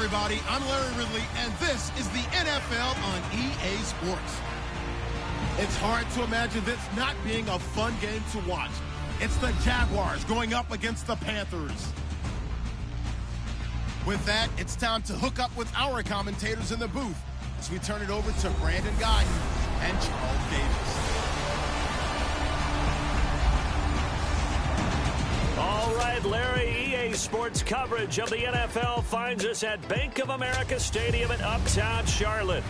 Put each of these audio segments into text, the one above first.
everybody. I'm Larry Ridley, and this is the NFL on EA Sports. It's hard to imagine this not being a fun game to watch. It's the Jaguars going up against the Panthers. With that, it's time to hook up with our commentators in the booth as we turn it over to Brandon Guyton and Charles Davis. All right, Larry, EA Sports coverage of the NFL finds us at Bank of America Stadium in Uptown Charlotte.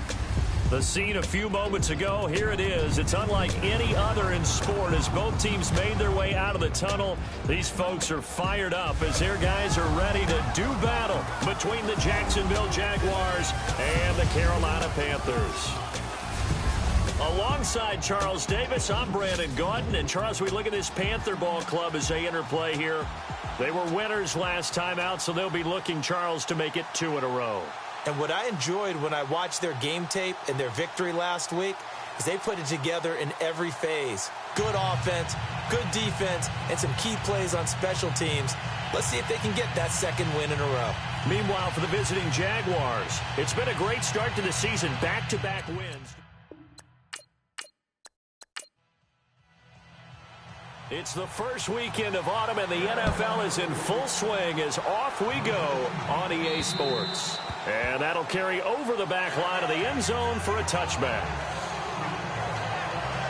The scene a few moments ago, here it is. It's unlike any other in sport as both teams made their way out of the tunnel. These folks are fired up as their guys are ready to do battle between the Jacksonville Jaguars and the Carolina Panthers. Alongside Charles Davis, I'm Brandon Guyton. And Charles, we look at this Panther ball club as they interplay here. They were winners last time out, so they'll be looking, Charles, to make it 2 in a row. And what I enjoyed when I watched their game tape and their victory last week is they put it together in every phase. Good offense, good defense, and some key plays on special teams. Let's see if they can get that second win in a row. Meanwhile, for the visiting Jaguars, it's been a great start to the season, back-to-back wins. It's the first weekend of autumn, and the NFL is in full swing as off we go on EA Sports. And that'll carry over the back line of the end zone for a touchback.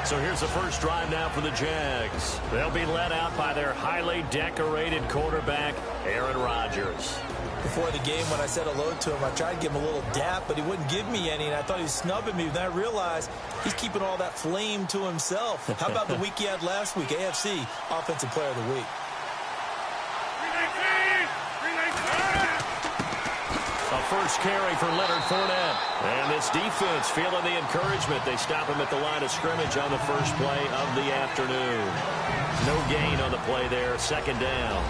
So here's the first drive now for the Jags. They'll be led out by their highly decorated quarterback, Aaron Rodgers. Before the game, when I said hello to him, I tried to give him a little dap, but he wouldn't give me any, and I thought he was snubbing me. Then I realized he's keeping all that flame to himself. How about the week he had last week? AFC Offensive Player of the Week. A first carry for Leonard Fournette. And this defense feeling the encouragement. They stop him at the line of scrimmage on the first play of the afternoon. No gain on the play there. Second down.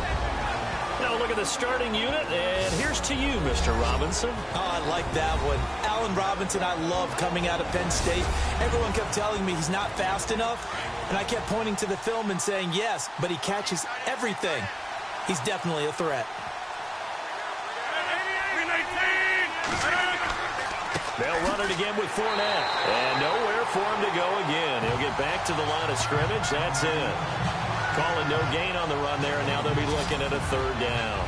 Now look at the starting unit, and here's to you, Mr. Robinson. Oh, I like that one. Allen Robinson, I love coming out of Penn State. Everyone kept telling me he's not fast enough, and I kept pointing to the film and saying yes, but he catches everything. He's definitely a threat. They'll run it again with Fournette, and nowhere for him to go again. He'll get back to the line of scrimmage. That's it. Calling no gain on the run there, and now they'll be looking at a third down.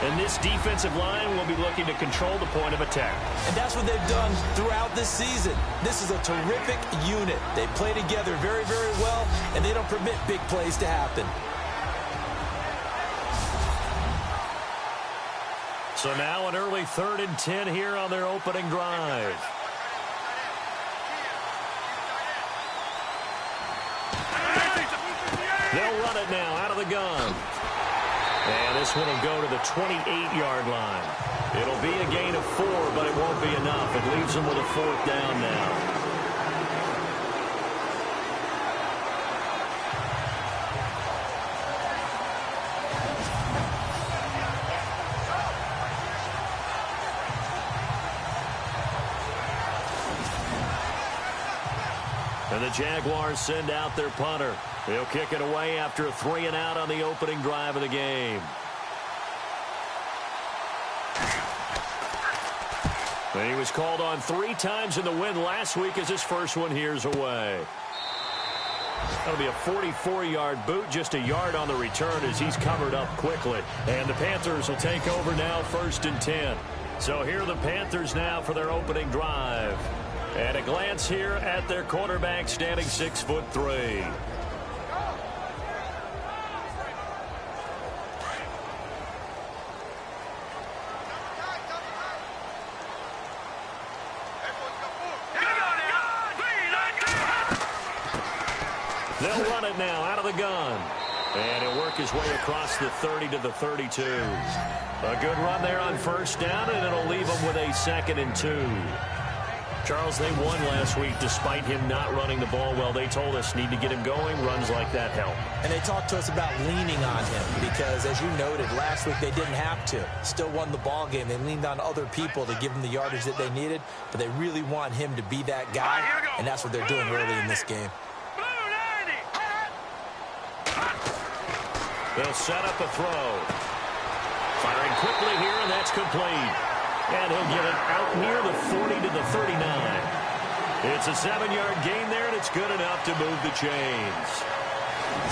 And this defensive line will be looking to control the point of attack. And that's what they've done throughout this season. This is a terrific unit. They play together very, very well, and they don't permit big plays to happen. So now an early 3rd and 10 here on their opening drive. They'll run it now out of the gun. And this one will go to the 28-yard line. It'll be a gain of 4, but it won't be enough. It leaves them with a 4th down now. And the Jaguars send out their punter. He'll kick it away after a 3-and-out on the opening drive of the game. And he was called on 3 times in the win last week as his first one here's away. That'll be a 44-yard boot, just a yard on the return as he's covered up quickly. And the Panthers will take over now 1st and 10. So here are the Panthers now for their opening drive. And a glance here at their quarterback, standing 6'3". They'll run it now out of the gun. And he'll work his way across the 30 to the 32. A good run there on 1st down, and it'll leave them with a 2nd and 2. Charles, they won last week despite him not running the ball well. They told us need to get him going. Runs like that help. And they talked to us about leaning on him because, as you noted, last week they didn't have to. Still won the ball game. They leaned on other people to give them the yardage that they needed, but they really want him to be that guy, and that's what they're doing early in this game. They'll set up a throw. Firing quickly here, and that's complete. And he'll get it out near the 40 to the 39. It's a 7-yard gain there, and it's good enough to move the chains.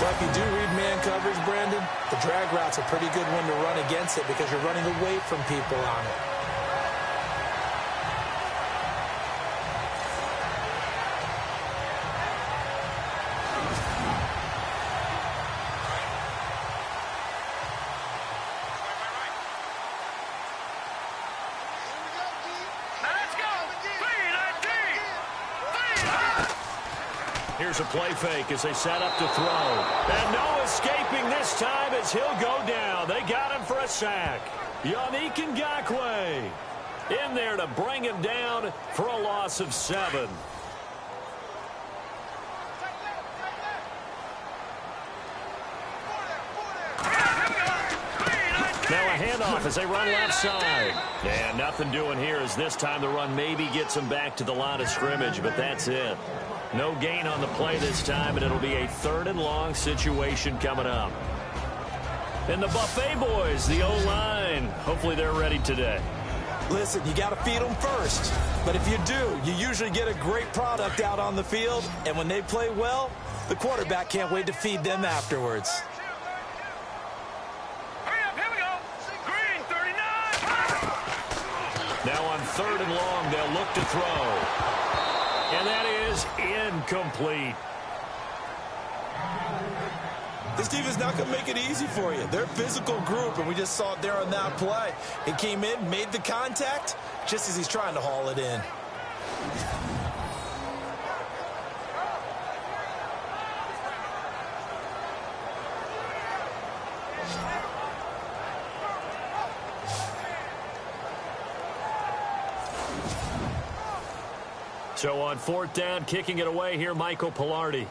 Well, if you do read man coverage, Brandon, the drag route's a pretty good one to run against it because you're running away from people on it. Here's a play fake as they set up to throw. And no escaping this time as he'll go down. They got him for a sack. Yannick Ngakoue in there to bring him down for a loss of 7. Now a handoff as they run left side. And nothing doing here as this time the run maybe gets them back to the line of scrimmage, but that's it. No gain on the play this time, and it'll be a 3rd and long situation coming up. And the Buffet boys, the O-line, hopefully they're ready today. Listen, you got to feed them first. But if you do, you usually get a great product out on the field. And when they play well, the quarterback can't wait to feed them afterwards. Hurry up, here we go. Green, 39. Now on 3rd and long, they'll look to throw. And that is incomplete. This team is not going to make it easy for you. They're a physical group, and we just saw it there on that play. It came in, made the contact, just as he's trying to haul it in. So on 4th down, kicking it away here, Michael Pilardi.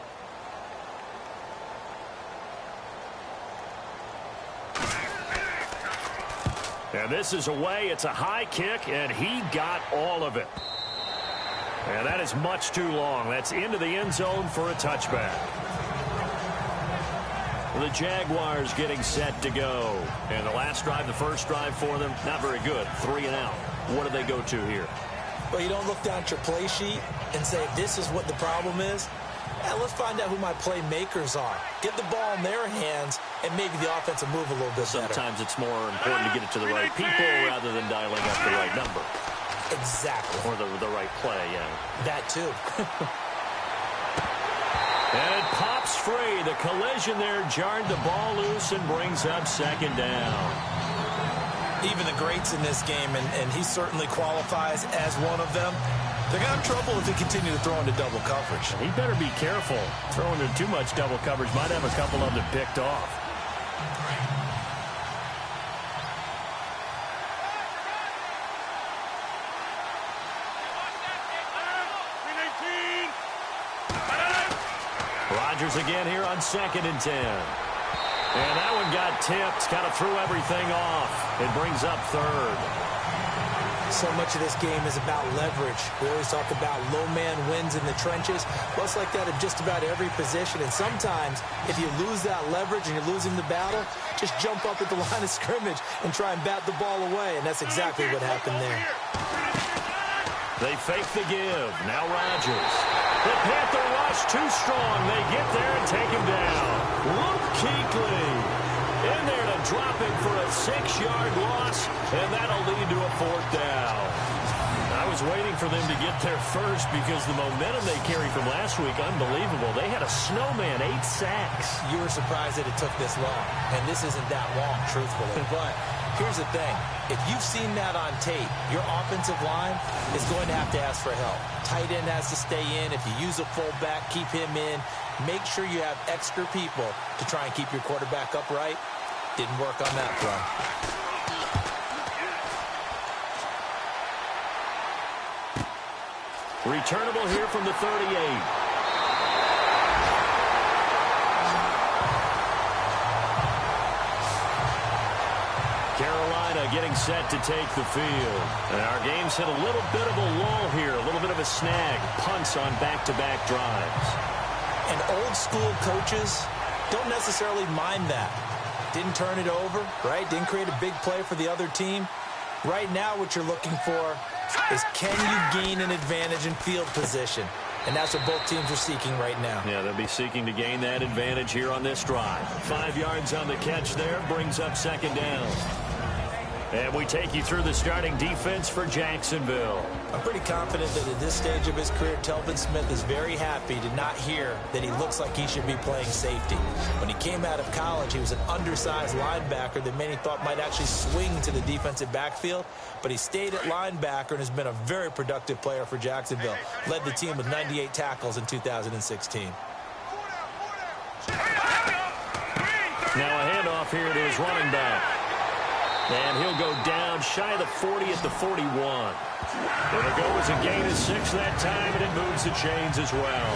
And this is away. It's a high kick, and he got all of it. And that is much too long. That's into the end zone for a touchback. The Jaguars getting set to go. And the last drive, the first drive for them, not very good. 3 and out. What do they go to here? Well, you don't look down at your play sheet and say, this is what the problem is. Yeah, let's find out who my playmakers are. Get the ball in their hands and maybe the offense will move a little bit better. Sometimes it's more important to get it to the right people rather than dialing up the right number. Exactly. Or the right play, yeah. That too. And it pops free. The collision there jarred the ball loose and brings up 2nd down. Even the greats in this game, and he certainly qualifies as one of them, they're going to have trouble if they continue to throw into double coverage. He better be careful. Throwing into too much double coverage might have a couple of them picked off. Rodgers again here on 2nd and 10. And that one got tipped, kind of threw everything off. It brings up 3rd. So much of this game is about leverage. We always talk about low man wins in the trenches. Well, it's like that at just about every position. And sometimes, if you lose that leverage and you're losing the battle, just jump up at the line of scrimmage and try and bat the ball away. And that's exactly what happened there. They fake the give. Now Rodgers. The Panther rush too strong. They get there and take him down. Luke Kuechly in there to drop him for a 6-yard loss, and that'll lead to a 4th down. I was waiting for them to get there first because the momentum they carried from last week, unbelievable. They had a snowman, 8 sacks. You were surprised that it took this long, and this isn't that long, truthfully. But here's the thing. If you've seen that on tape, your offensive line is going to have to ask for help. Tight end has to stay in. If you use a fullback, keep him in. Make sure you have extra people to try and keep your quarterback upright. Didn't work on that front. Returnable here from the 38. Carolina getting set to take the field. And our game's hit a little bit of a lull here, a little bit of a snag. Punts on back-to-back drives. And old-school coaches don't necessarily mind that. Didn't turn it over, right? Didn't create a big play for the other team. Right now what you're looking for is, can you gain an advantage in field position? And that's what both teams are seeking right now. Yeah, they'll be seeking to gain that advantage here on this drive. 5 yards on the catch there, brings up second down. And we take you through the starting defense for Jacksonville. I'm pretty confident that at this stage of his career, Telvin Smith is very happy to not hear that he looks like he should be playing safety. When he came out of college, he was an undersized linebacker that many thought might actually swing to the defensive backfield, but he stayed at linebacker and has been a very productive player for Jacksonville. Led the team with 98 tackles in 2016. Now a handoff here to his running back. And he'll go down shy of the 40 at the 41. It'll go as a gain of 6 that time, and it moves the chains as well.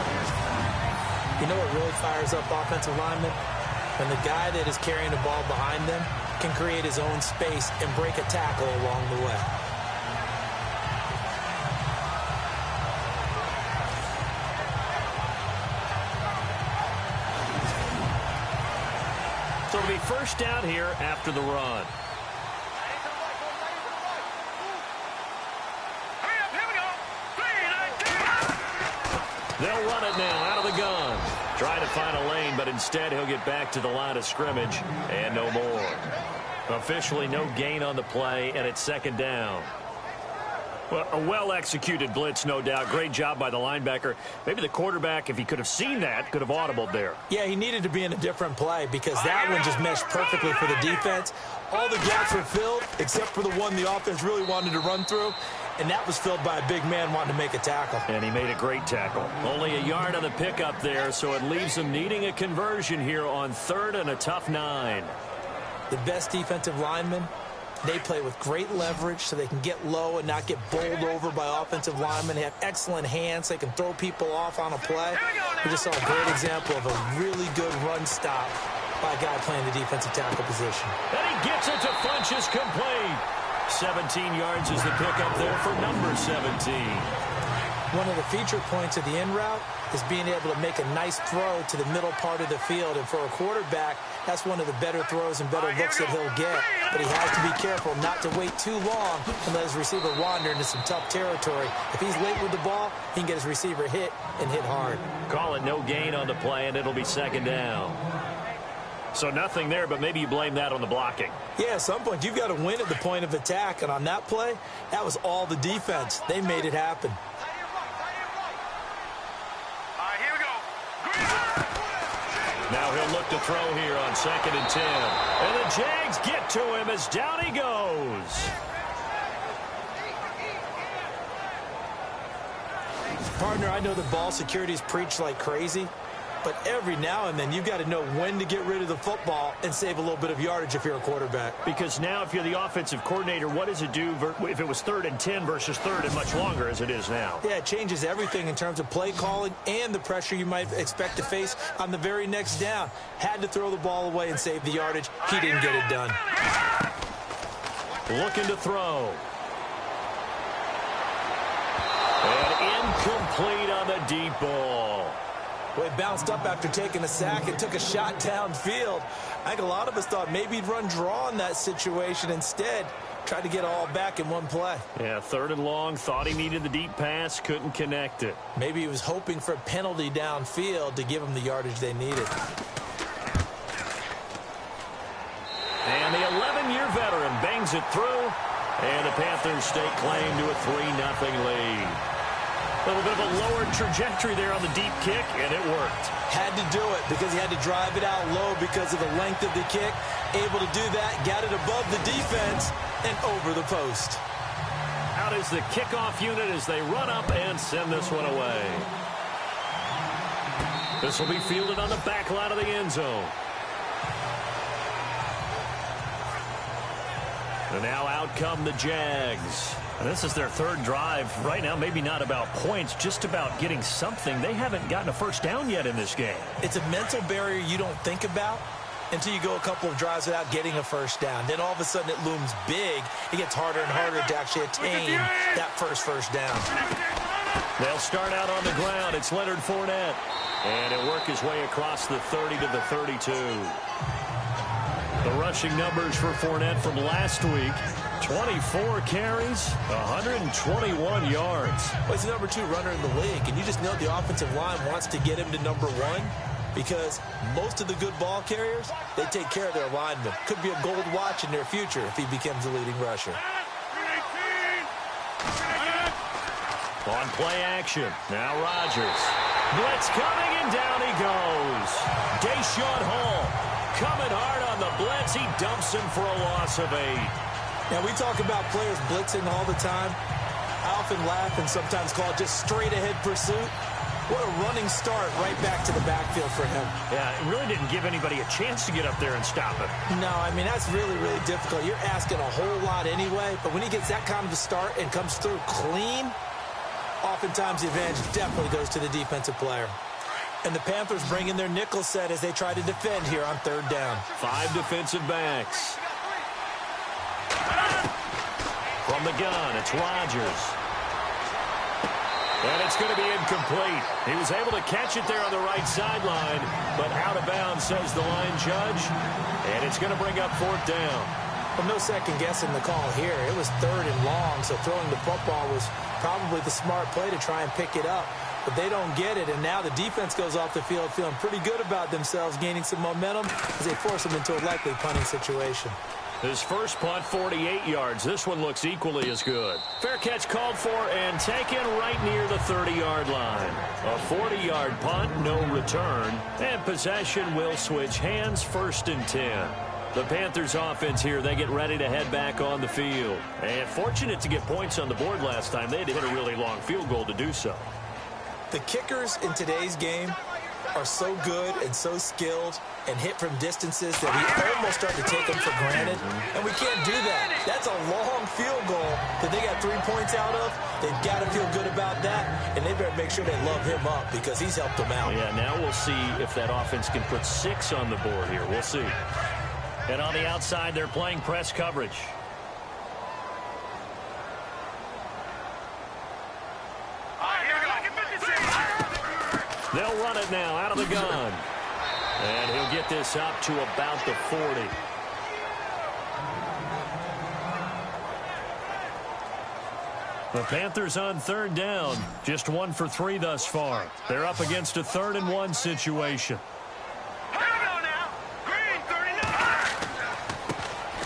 You know what really fires up offensive linemen? When the guy that is carrying the ball behind them can create his own space and break a tackle along the way. So it'll be first down here after the run. They'll run it now out of the gun. Trying to find a lane, but instead he'll get back to the line of scrimmage and no more. Officially no gain on the play, and it's second down. Well, a well-executed blitz, no doubt. Great job by the linebacker. Maybe the quarterback, if he could have seen that, could have audibled there. Yeah, he needed to be in a different play because that one just meshed perfectly for the defense. All the gaps were filled except for the one the offense really wanted to run through, and that was filled by a big man wanting to make a tackle. And he made a great tackle. Only a yard on the pickup there, so it leaves him needing a conversion here on 3rd and a tough 9. The best defensive linemen, they play with great leverage so they can get low and not get bowled over by offensive linemen. They have excellent hands. They can throw people off on a play. We just saw a great example of a really good run stop by a guy playing the defensive tackle position. And he gets it to Funchess, complete. 17 yards is the pickup there for number 17. One of the feature points of the in route is being able to make a nice throw to the middle part of the field. And for a quarterback, that's one of the better throws and better looks that he'll get. But he has to be careful not to wait too long and let his receiver wander into some tough territory. If he's late with the ball, he can get his receiver hit and hit hard. Call it no gain on the play, and it'll be second down. So nothing there, but maybe you blame that on the blocking. Yeah, at some point, you've got to win at the point of attack. And on that play, that was all the defense. They made it happen. Now he'll look to throw here on 2nd and 10. And the Jags get to him as down he goes. Partner, I know the ball security is preached like crazy, but every now and then you've got to know when to get rid of the football and save a little bit of yardage if you're a quarterback. Because now if you're the offensive coordinator, what does it do if it was 3rd and 10 versus 3rd and much longer as it is now? Yeah, it changes everything in terms of play calling and the pressure you might expect to face on the very next down. Had to throw the ball away and save the yardage. He didn't get it done. Looking to throw. And incomplete on the deep ball. Well, he bounced up after taking a sack and took a shot downfield. I think a lot of us thought maybe he'd run draw in that situation. Instead, tried to get all back in one play. Yeah, 3rd and long, thought he needed the deep pass, couldn't connect it. Maybe he was hoping for a penalty downfield to give him the yardage they needed. And the 11-year veteran bangs it through, and the Panthers stake claim to a 3-0 lead. A little bit of a lower trajectory there on the deep kick, and it worked. Had to do it because he had to drive it out low because of the length of the kick. Able to do that, got it above the defense and over the post. Out is the kickoff unit as they run up and send this one away. This will be fielded on the back line of the end zone. And now out come the Jags. And this is their 3rd drive. Right now, maybe not about points, just about getting something. They haven't gotten a first down yet in this game. It's a mental barrier you don't think about until you go a couple of drives without getting a first down. Then all of a sudden it looms big. It gets harder and harder to actually attain that first down. They'll start out on the ground. It's Leonard Fournette. And he'll work his way across the 30 to the 32. The rushing numbers for Fournette from last week: 24 carries, 121 yards. Well, he's the number 2 runner in the league, and you just know the offensive line wants to get him to number 1 because most of the good ball carriers, they take care of their linemen. Could be a gold watch in their future if he becomes the leading rusher. On play action, now Rodgers. Blitz coming, and down he goes. Deshaun Hall coming hard on the blitz. He dumps him for a loss of 8. Now, we talk about players blitzing all the time. I often laugh and sometimes call it just straight-ahead pursuit. What a running start right back to the backfield for him. Yeah, it really didn't give anybody a chance to get up there and stop him. No, I mean, that's really, really difficult. You're asking a whole lot anyway, but when he gets that kind of a start and comes through clean, oftentimes the advantage definitely goes to the defensive player. And the Panthers bring in their nickel set as they try to defend here on 3rd down. 5 defensive backs. From the gun, it's Rodgers. And it's going to be incomplete. He was able to catch it there on the right sideline, but out of bounds, says the line judge. And it's going to bring up 4th down. Well, no second guessing the call here. It was 3rd and long, so throwing the football was probably the smart play to try and pick it up. But they don't get it, and now the defense goes off the field feeling pretty good about themselves, gaining some momentum as they force them into a likely punting situation. His first punt, 48 yards. This one looks equally as good. Fair catch called for and taken right near the 30-yard line. A 40-yard punt, no return, and possession will switch hands, 1st and 10. The Panthers offense here, they get ready to head back on the field. And fortunate to get points on the board last time. They had to hit a really long field goal to do so. The kickers in today's game are so good and so skilled and hit from distances that we almost start to take them for granted. And we can't do that. That's a long field goal that they got 3 points out of. They've got to feel good about that, and they better make sure they love him up because he's helped them out. Yeah, now we'll see if that offense can put 6 on the board here. We'll see. And on the outside, they're playing press coverage. They'll run it now out of the gun. And he'll get this up to about the 40. The Panthers on 3rd down. Just 1 for 3 thus far. They're up against a 3rd and 1 situation.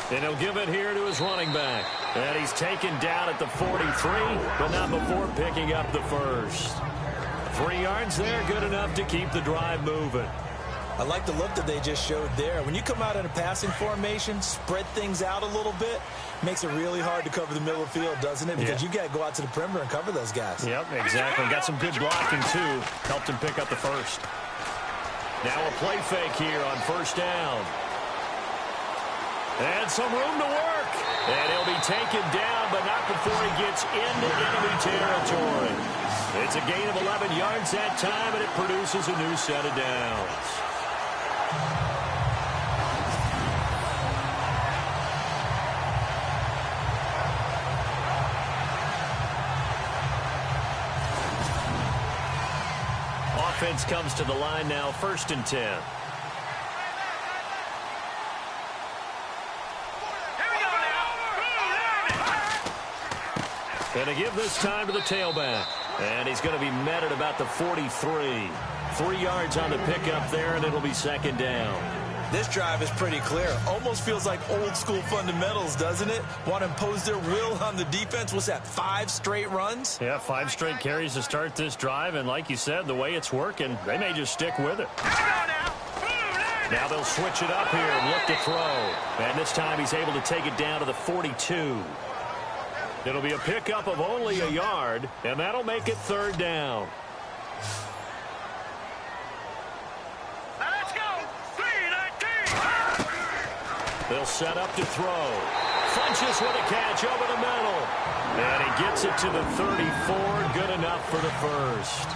And he'll give it here to his running back. And he's taken down at the 43, but not before picking up the first. 3 yards there, good enough to keep the drive moving. I like the look that they just showed there. When you come out in a passing formation, spread things out a little bit, makes it really hard to cover the middle of the field, doesn't it? Because you got to go out to the perimeter and cover those guys. Yep, exactly. Got some good blocking, too. Helped him pick up the first. Now a play fake here on 1st down. And some room to work. And he'll be taken down, but not before he gets into enemy territory. It's a gain of 11 yards that time, and it produces a new set of downs. Offense comes to the line now, 1st and 10. And to give this time to the tailback. And he's going to be met at about the 43. 3 yards on the pickup there, and it'll be 2nd down. This drive is pretty clear. Almost feels like old school fundamentals, doesn't it? Want to impose their will on the defense. What's that, 5 straight runs? Yeah, 5 straight carries to start this drive. And like you said, the way it's working, they may just stick with it. Now they'll switch it up here and look to throw. And this time he's able to take it down to the 42. It'll be a pickup of only a yard, and that'll make it 3rd down. Let's go. 3-19. They'll set up to throw. Funches with a catch over the middle. And he gets it to the 34. Good enough for the first.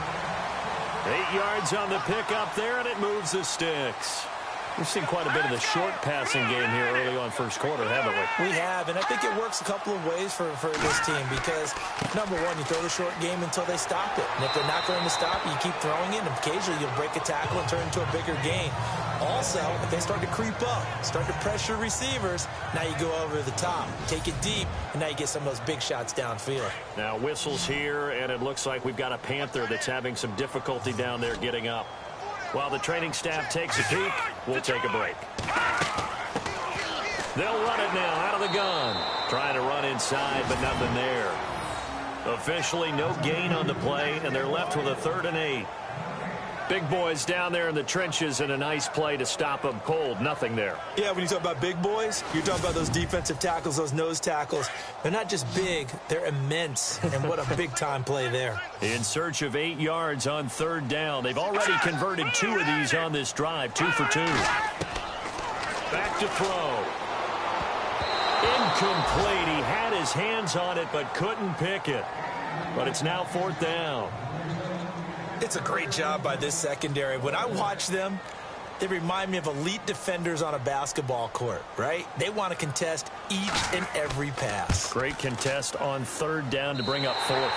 8 yards on the pickup there, and it moves the sticks. We've seen quite a bit of the short passing game here early on 1st quarter, haven't we? We have, and I think it works a couple of ways for this team because, number one, you throw the short game until they stop it. And if they're not going to stop it, you keep throwing it, and occasionally you'll break a tackle and turn into a bigger gain. Also, if they start to creep up, start to pressure receivers, now you go over the top, take it deep, and now you get some of those big shots downfield. Now whistles here, and it looks like we've got a Panther that's having some difficulty down there getting up. While the training staff takes a peek, we'll take a break. They'll run it now out of the gun. Trying to run inside, but nothing there. Officially no gain on the play, and they're left with a 3rd and 8. Big boys down there in the trenches, and a nice play to stop them cold. Nothing there. Yeah, when you talk about big boys, you're talking about those defensive tackles, those nose tackles. They're not just big, they're immense. And what a big-time play there. In search of 8 yards on 3rd down. They've already converted 2 of these on this drive, 2 for 2. Back to throw. Incomplete. He had his hands on it, but couldn't pick it. But it's now 4th down. It's a great job by this secondary. When I watch them, they remind me of elite defenders on a basketball court, right? They want to contest each and every pass. Great contest on 3rd down to bring up 4th.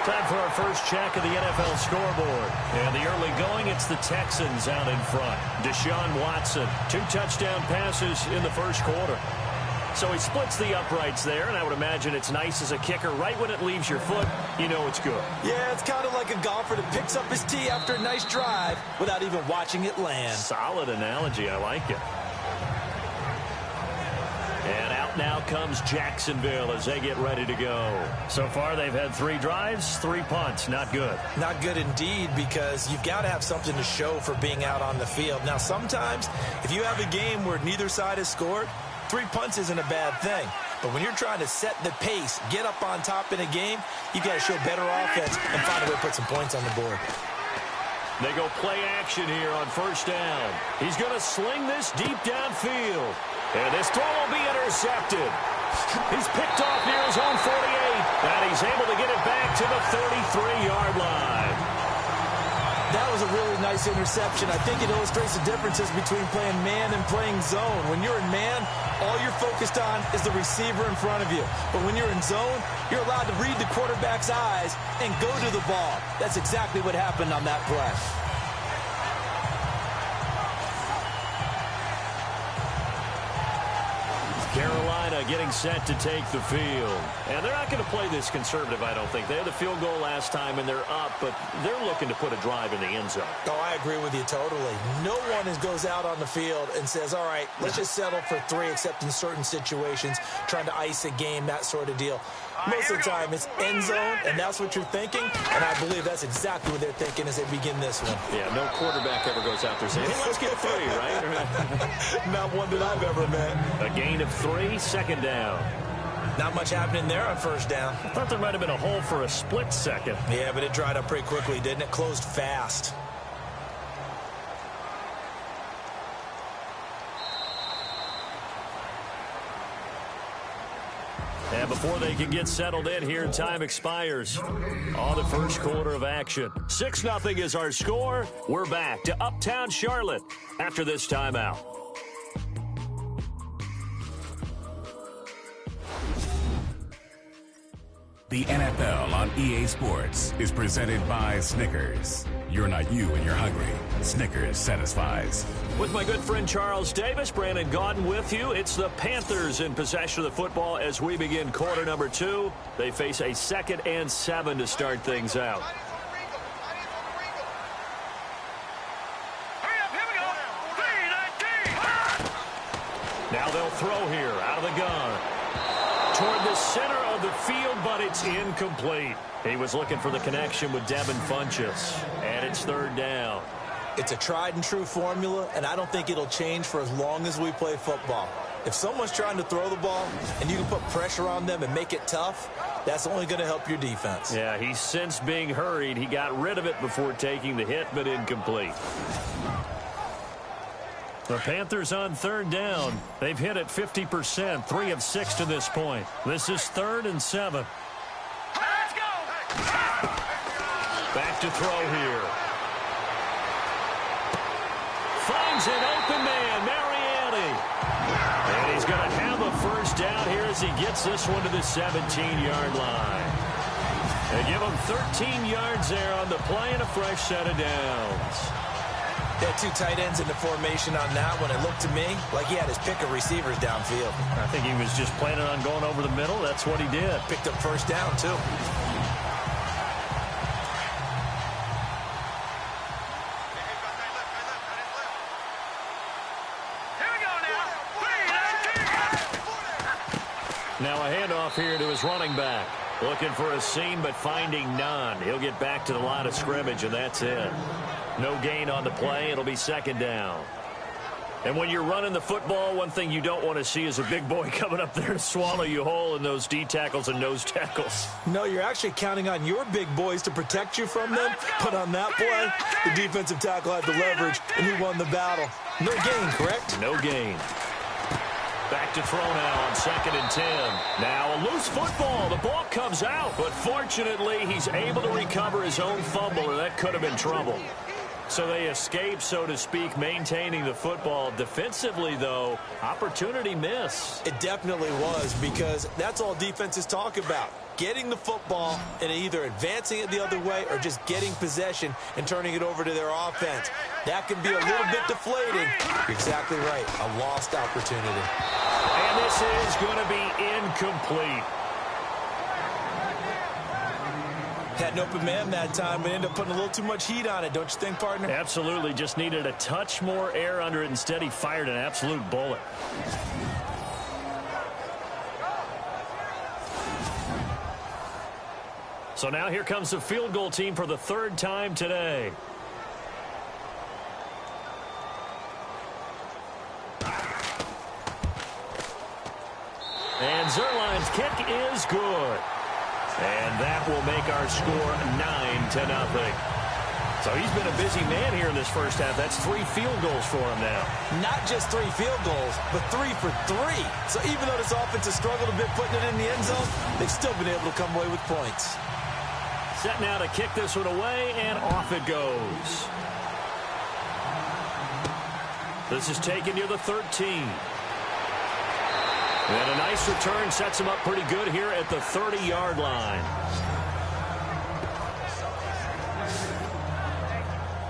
Time for our first check of the NFL scoreboard. And the early going, it's the Texans out in front. Deshaun Watson, 2 touchdown passes in the first quarter. So he splits the uprights there, and I would imagine it's nice as a kicker. Right when it leaves your foot, you know it's good. Yeah, it's kind of like a golfer that picks up his tee after a nice drive without even watching it land. Solid analogy. I like it. And out now comes Jacksonville as they get ready to go. So far, they've had 3 drives, 3 punts. Not good. Not good indeed, because you've got to have something to show for being out on the field. Now, sometimes, if you have a game where neither side has scored, 3 punts isn't a bad thing. But when you're trying to set the pace, get up on top in a game, you've got to show better offense and find a way to put some points on the board. They go play action here on 1st down. He's going to sling this deep downfield. And this throw will be intercepted. He's picked off near his own 48. And he's able to get it back to the 33-yard line. That was a really nice interception. I think it illustrates the differences between playing man and playing zone. When you're in man, all you're focused on is the receiver in front of you. But when you're in zone, you're allowed to read the quarterback's eyes and go to the ball. That's exactly what happened on that play. Carolina getting set to take the field. And they're not going to play this conservative, I don't think. They had the field goal last time, and they're up, but they're looking to put a drive in the end zone. Oh, I agree with you totally. No one goes out on the field and says, all right, let's just settle for 3, except in certain situations, trying to ice a game, that sort of deal. Most of the time, it's end zone, and that's what you're thinking, and I believe that's exactly what they're thinking as they begin this one. Yeah, no quarterback ever goes out there saying, hey, let's get 3, right? Not one that I've ever met. A gain of 3, 2nd down. Not much happening there on 1st down. I thought there might have been a hole for a split second. Yeah, but it dried up pretty quickly, didn't it? Closed fast. And before they can get settled in here, time expires on the first quarter of action. 6-0 is our score. We're back to Uptown Charlotte after this timeout. The NFL on EA Sports is presented by Snickers. You're not you when you're hungry. Snickers satisfies. With my good friend Charles Davis, Brandon Gaudin with you. It's the Panthers in possession of the football as we begin quarter number 2. They face a 2nd and 7 to start things out. Hurry up, here we go. 3-19. Now they'll throw here out of the gun. Toward the center of the field, but it's incomplete. He was looking for the connection with Devin Funchess, and it's 3rd down. It's a tried and true formula, and I don't think it'll change for as long as we play football. If someone's trying to throw the ball and you can put pressure on them and make it tough, that's only going to help your defense. Yeah, he's since being hurried. He got rid of it before taking the hit, but incomplete. The Panthers on 3rd down. They've hit it 50%, 3 of 6 to this point. This is 3rd and 7. Let's go. Back to throw here. Finds an open man, Mariani. And he's going to have a 1st down here as he gets this one to the 17-yard line. They give him 13 yards there on the play and a fresh set of downs. They had two tight ends in the formation on that one. It looked to me like he had his pick of receivers downfield. I think he was just planning on going over the middle. That's what he did. Picked up first down, too. Now a handoff here to his running back. Looking for a seam, but finding none. He'll get back to the line of scrimmage, and that's it. No gain on the play. It'll be second down. And when you're running the football, one thing you don't want to see is a big boy coming up there to swallow you whole in those D tackles and nose tackles. No, you're actually counting on your big boys to protect you from them. But on that play, the defensive tackle had the leverage, and he won the battle. No gain, correct? No gain. Back to throw now on 2nd and 10. Now a loose football. The ball comes out, but fortunately he's able to recover his own fumble, or that could have been trouble. So they escape, so to speak, maintaining the football. Defensively, though, opportunity miss. It definitely was, because that's all defenses talk about. Getting the football and either advancing it the other way or just getting possession and turning it over to their offense. That can be a little bit deflating. You're exactly right. A lost opportunity. And this is going to be incomplete. Had an open man that time, but ended up putting a little too much heat on it, don't you think, partner? Absolutely. Just needed a touch more air under it. Instead, he fired an absolute bullet. So now here comes the field goal team for the 3rd time today. And Zerline's kick is good. And that will make our score 9-0. So he's been a busy man here in this first half. That's 3 field goals for him now. Not just 3 field goals, but 3 for 3. So even though this offense has struggled a bit putting it in the end zone, they've still been able to come away with points. Set now to kick this one away, and off it goes. This is taken near the 13. And a nice return sets him up pretty good here at the 30-yard line.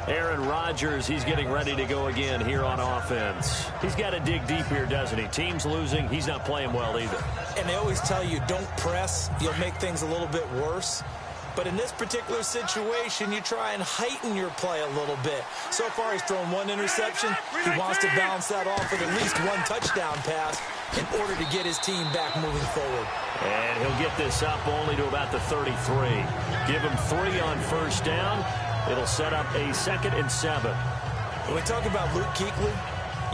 Aaron Rodgers, he's getting ready to go again here on offense. He's got to dig deep here, doesn't he? Team's losing. He's not playing well either. And they always tell you, don't press. You'll make things a little bit worse. But in this particular situation, you try and heighten your play a little bit. So far, he's thrown 1 interception. He wants to balance that off with at least 1 touchdown pass in order to get his team back moving forward. And he'll get this up only to about the 33. Give him 3 on first down. It'll set up a 2nd and 7. When we talk about Luke Kuechly,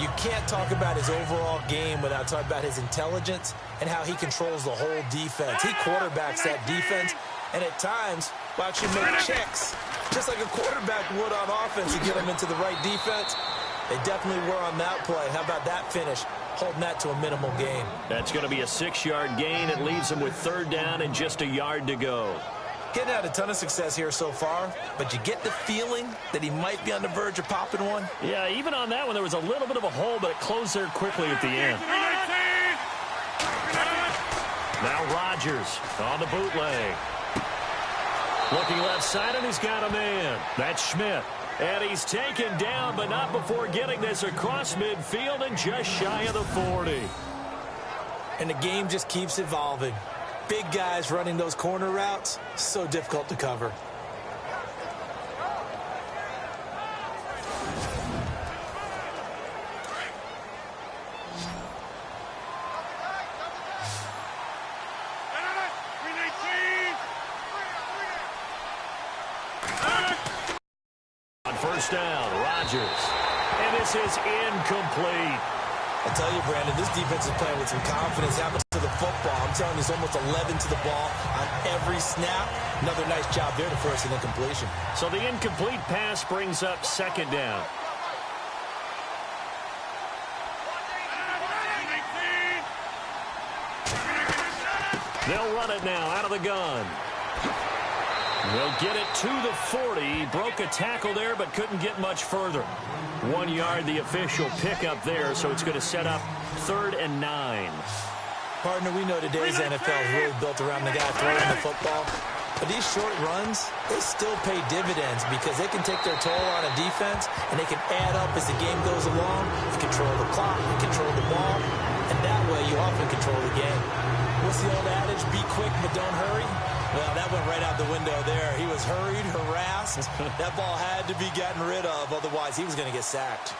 you can't talk about his overall game without talking about his intelligence and how he controls the whole defense. He quarterbacks that defense, and at times will actually make checks, just like a quarterback would on offense to get him into the right defense. They definitely were on that play. How about that finish, holding that to a minimal gain? That's going to be a 6-yard gain. It leaves him with 3rd down and just a yard to go. Getting had a ton of success here so far, but you get the feeling that he might be on the verge of popping one. Yeah, even on that one, there was a little bit of a hole, but it closed there quickly at the end. Now Rodgers on the bootleg. Looking left side, and he's got a man. That's Schmidt. And he's taken down, but not before getting this across midfield and just shy of the 40. And the game just keeps evolving. Big guys running those corner routes, so difficult to cover. On first down, Rodgers. And this is incomplete. I'll tell you, Brandon, this defense is playing with some confidence. Happens to the football. I'm telling you, there's almost 11 to the ball on every snap. Another nice job there to force an incompletion. So the incomplete pass brings up 2nd down. They'll run it now out of the gun. They'll get it to the 40. Broke a tackle there, but couldn't get much further. 1 yard, the official pickup there, so it's going to set up 3rd and 9. Partner, we know today's NFL is really built around the guy throwing the football. But these short runs, they still pay dividends because they can take their toll on a defense, and they can add up as the game goes along. You control the clock, you control the ball, and that way you often control the game. What's the old adage? Be quick, but don't hurry. Well, that went right out the window there. He was hurried, harassed. That ball had to be gotten rid of, otherwise he was going to get sacked.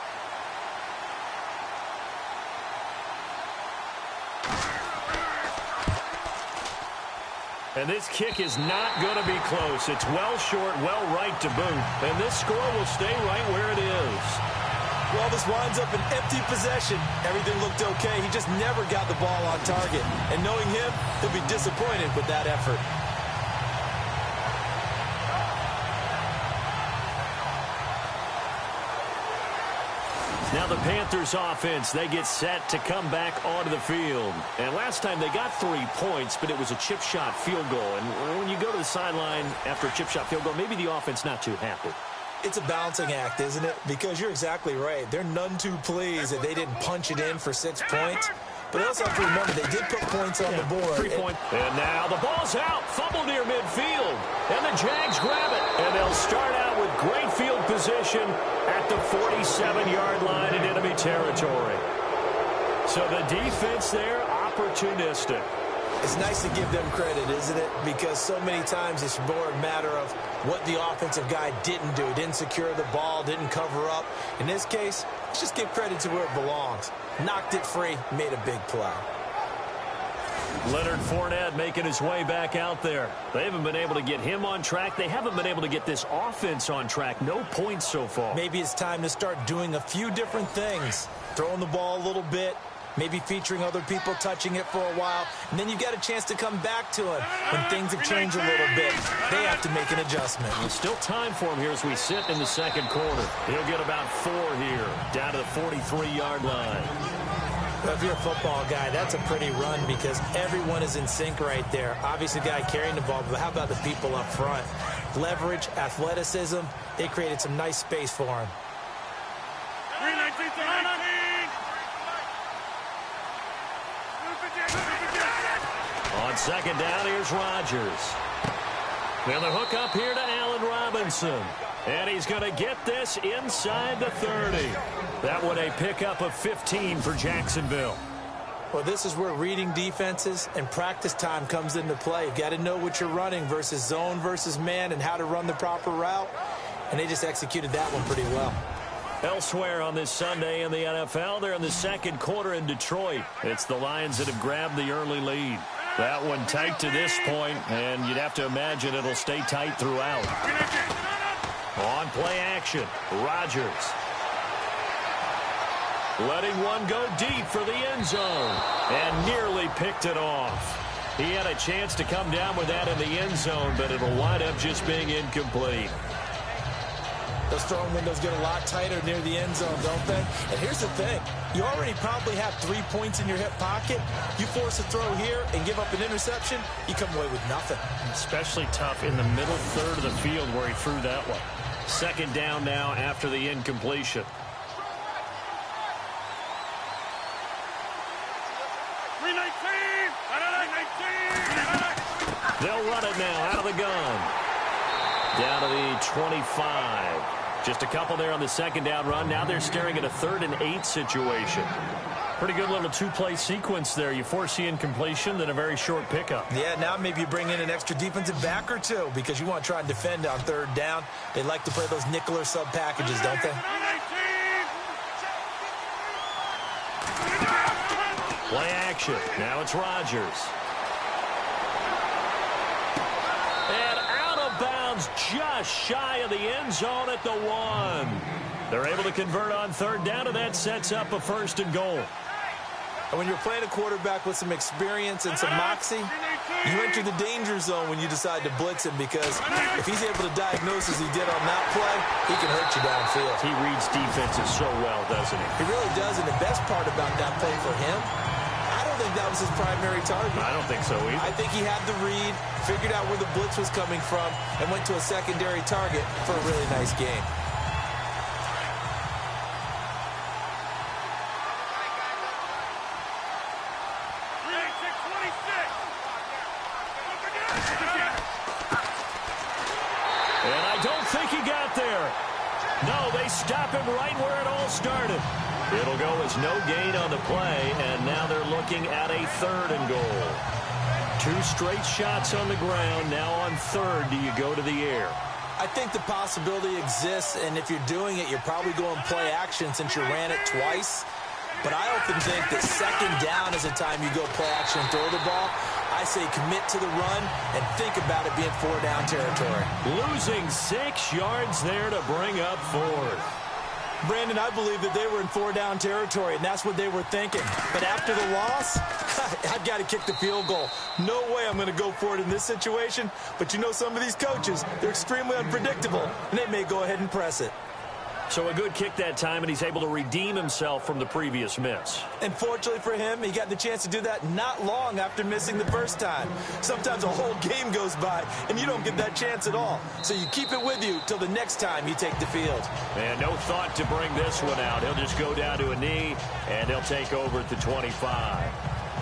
And this kick is not going to be close. It's well short, well right to boot. And this score will stay right where it is. Well, this winds up an empty possession. Everything looked okay. He just never got the ball on target. And knowing him, he'll be disappointed with that effort. Now the Panthers offense, they get set to come back onto the field. And last time they got 3 points, but it was a chip shot field goal. And when you go to the sideline after a chip shot field goal, maybe the offense not too happy. It's a balancing act, isn't it? Because you're exactly right. They're none too pleased that they didn't punch it in for 6 points. But they also have to remember they did put points on the board. 3 point. And now the ball's out. Fumble near midfield. And the Jags grab it. And they'll start out with great field position at the 47-yard line in enemy territory. So the defense there, opportunistic. It's nice to give them credit, isn't it? Because so many times it's more a matter of what the offensive guy didn't do. Didn't secure the ball, didn't cover up. In this case, let's just give credit to where it belongs. Knocked it free, made a big play. Leonard Fournette making his way back out there. They haven't been able to get him on track. They haven't been able to get this offense on track. No points so far. Maybe it's time to start doing a few different things. Throwing the ball a little bit. Maybe featuring other people touching it for a while. And then you get a chance to come back to it when things have changed a little bit. They have to make an adjustment. Well, still time for him here as we sit in the second quarter. He'll get about 4 here, down to the 43-yard line. Well, if you're a football guy, that's a pretty run because everyone is in sync right there. Obviously, the guy carrying the ball, but how about the people up front? Leverage, athleticism, they created some nice space for him. 319 to 19. On second down, here's Rodgers. Now the hook up here to Allen Robinson. And he's going to get this inside the 30. That one a pickup of 15 for Jacksonville. Well, this is where reading defenses and practice time comes into play. You've got to know what you're running versus zone versus man and how to run the proper route. And they just executed that one pretty well. Elsewhere on this Sunday in the NFL, they're in the second quarter in Detroit. It's the Lions that have grabbed the early lead. That one tight to this point, and you'd have to imagine it'll stay tight throughout. On play action, Rodgers. Letting one go deep for the end zone, and nearly picked it off. He had a chance to come down with that in the end zone, but it'll wind up just being incomplete. Those throwing windows get a lot tighter near the end zone, don't they? And here's the thing. You already probably have 3 points in your hip pocket. You force a throw here and give up an interception, you come away with nothing. Especially tough in the middle third of the field where he threw that one. Second down now after the incompletion. 319. They'll run it now out of the gun. Down to the 25. Just a couple there on the second down run. Now they're staring at a 3rd and 8 situation. Pretty good little 2-play sequence there. You force the incompletion, then a very short pickup. Yeah, now maybe you bring in an extra defensive back or two because you want to try and defend on 3rd down. They like to play those nickel or sub packages, don't they? Play action. Now it's Rodgers. And out of bounds just shy of the end zone at the 1. They're able to convert on 3rd down, and that sets up a 1st and goal. And when you're playing a quarterback with some experience and some moxie, you enter the danger zone when you decide to blitz him because if he's able to diagnose as he did on that play, he can hurt you downfield. He reads defenses so well, doesn't he? He really does, and the best part about that play for him, I don't think that was his primary target. I don't think so either. I think he had the read, figured out where the blitz was coming from, and went to a secondary target for a really nice game. they stop him right where it all started. It'll go as no gain on the play, and now they're looking at a 3rd and goal. 2 straight shots on the ground. Now on 3rd, do you go to the air? I think the possibility exists, and if you're doing it, you're probably going play action since you ran it twice. But I often think that 2nd down is the time you go play action and throw the ball. I say commit to the run and think about it being 4-down territory. Losing 6 yards there to bring up 4th. Brandon, I believe that they were in 4-down territory, and that's what they were thinking. But after the loss, I've got to kick the field goal. No way I'm going to go for it in this situation. But you know some of these coaches, they're extremely unpredictable, and they may go ahead and press it. So a good kick that time, and he's able to redeem himself from the previous miss. And fortunately for him, he got the chance to do that not long after missing the first time. Sometimes a whole game goes by, and you don't get that chance at all. So you keep it with you till the next time you take the field. And no thought to bring this one out. He'll just go down to a knee, and he'll take over at the 25.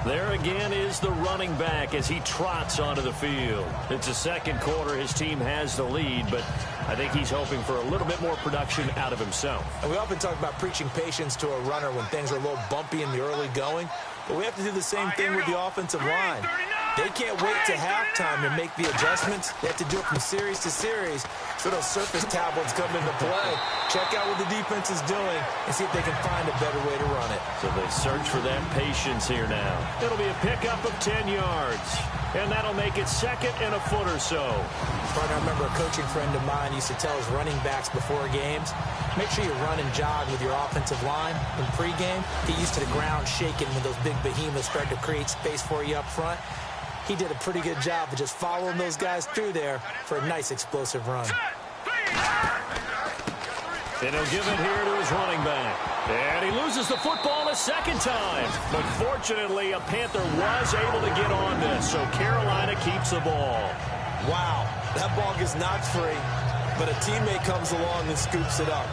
There again is the running back as he trots onto the field. It's the 2nd quarter. His team has the lead, but I think he's hoping for a little bit more production out of himself. And we often talk about preaching patience to a runner when things are a little bumpy in the early going, but we have to do the same thing with the offensive line. They can't wait to halftime to make the adjustments. They have to do it from series to series, so those surface tablets come into play. Check out what the defense is doing and see if they can find a better way to run it. So they search for that patience here now. It'll be a pickup of 10 yards, and that'll make it 2nd and a foot or so. Partner, I remember a coaching friend of mine used to tell his running backs before games, make sure you run and jog with your offensive line in pregame. Get used to the ground shaking when those big behemoths start to create space for you up front. He did a pretty good job of just following those guys through there for a nice explosive run. And he'll give it here to his running back. And he loses the football a 2nd time. But fortunately, a Panther was able to get on this, so Carolina keeps the ball. Wow, that ball gets knocked free, but a teammate comes along and scoops it up.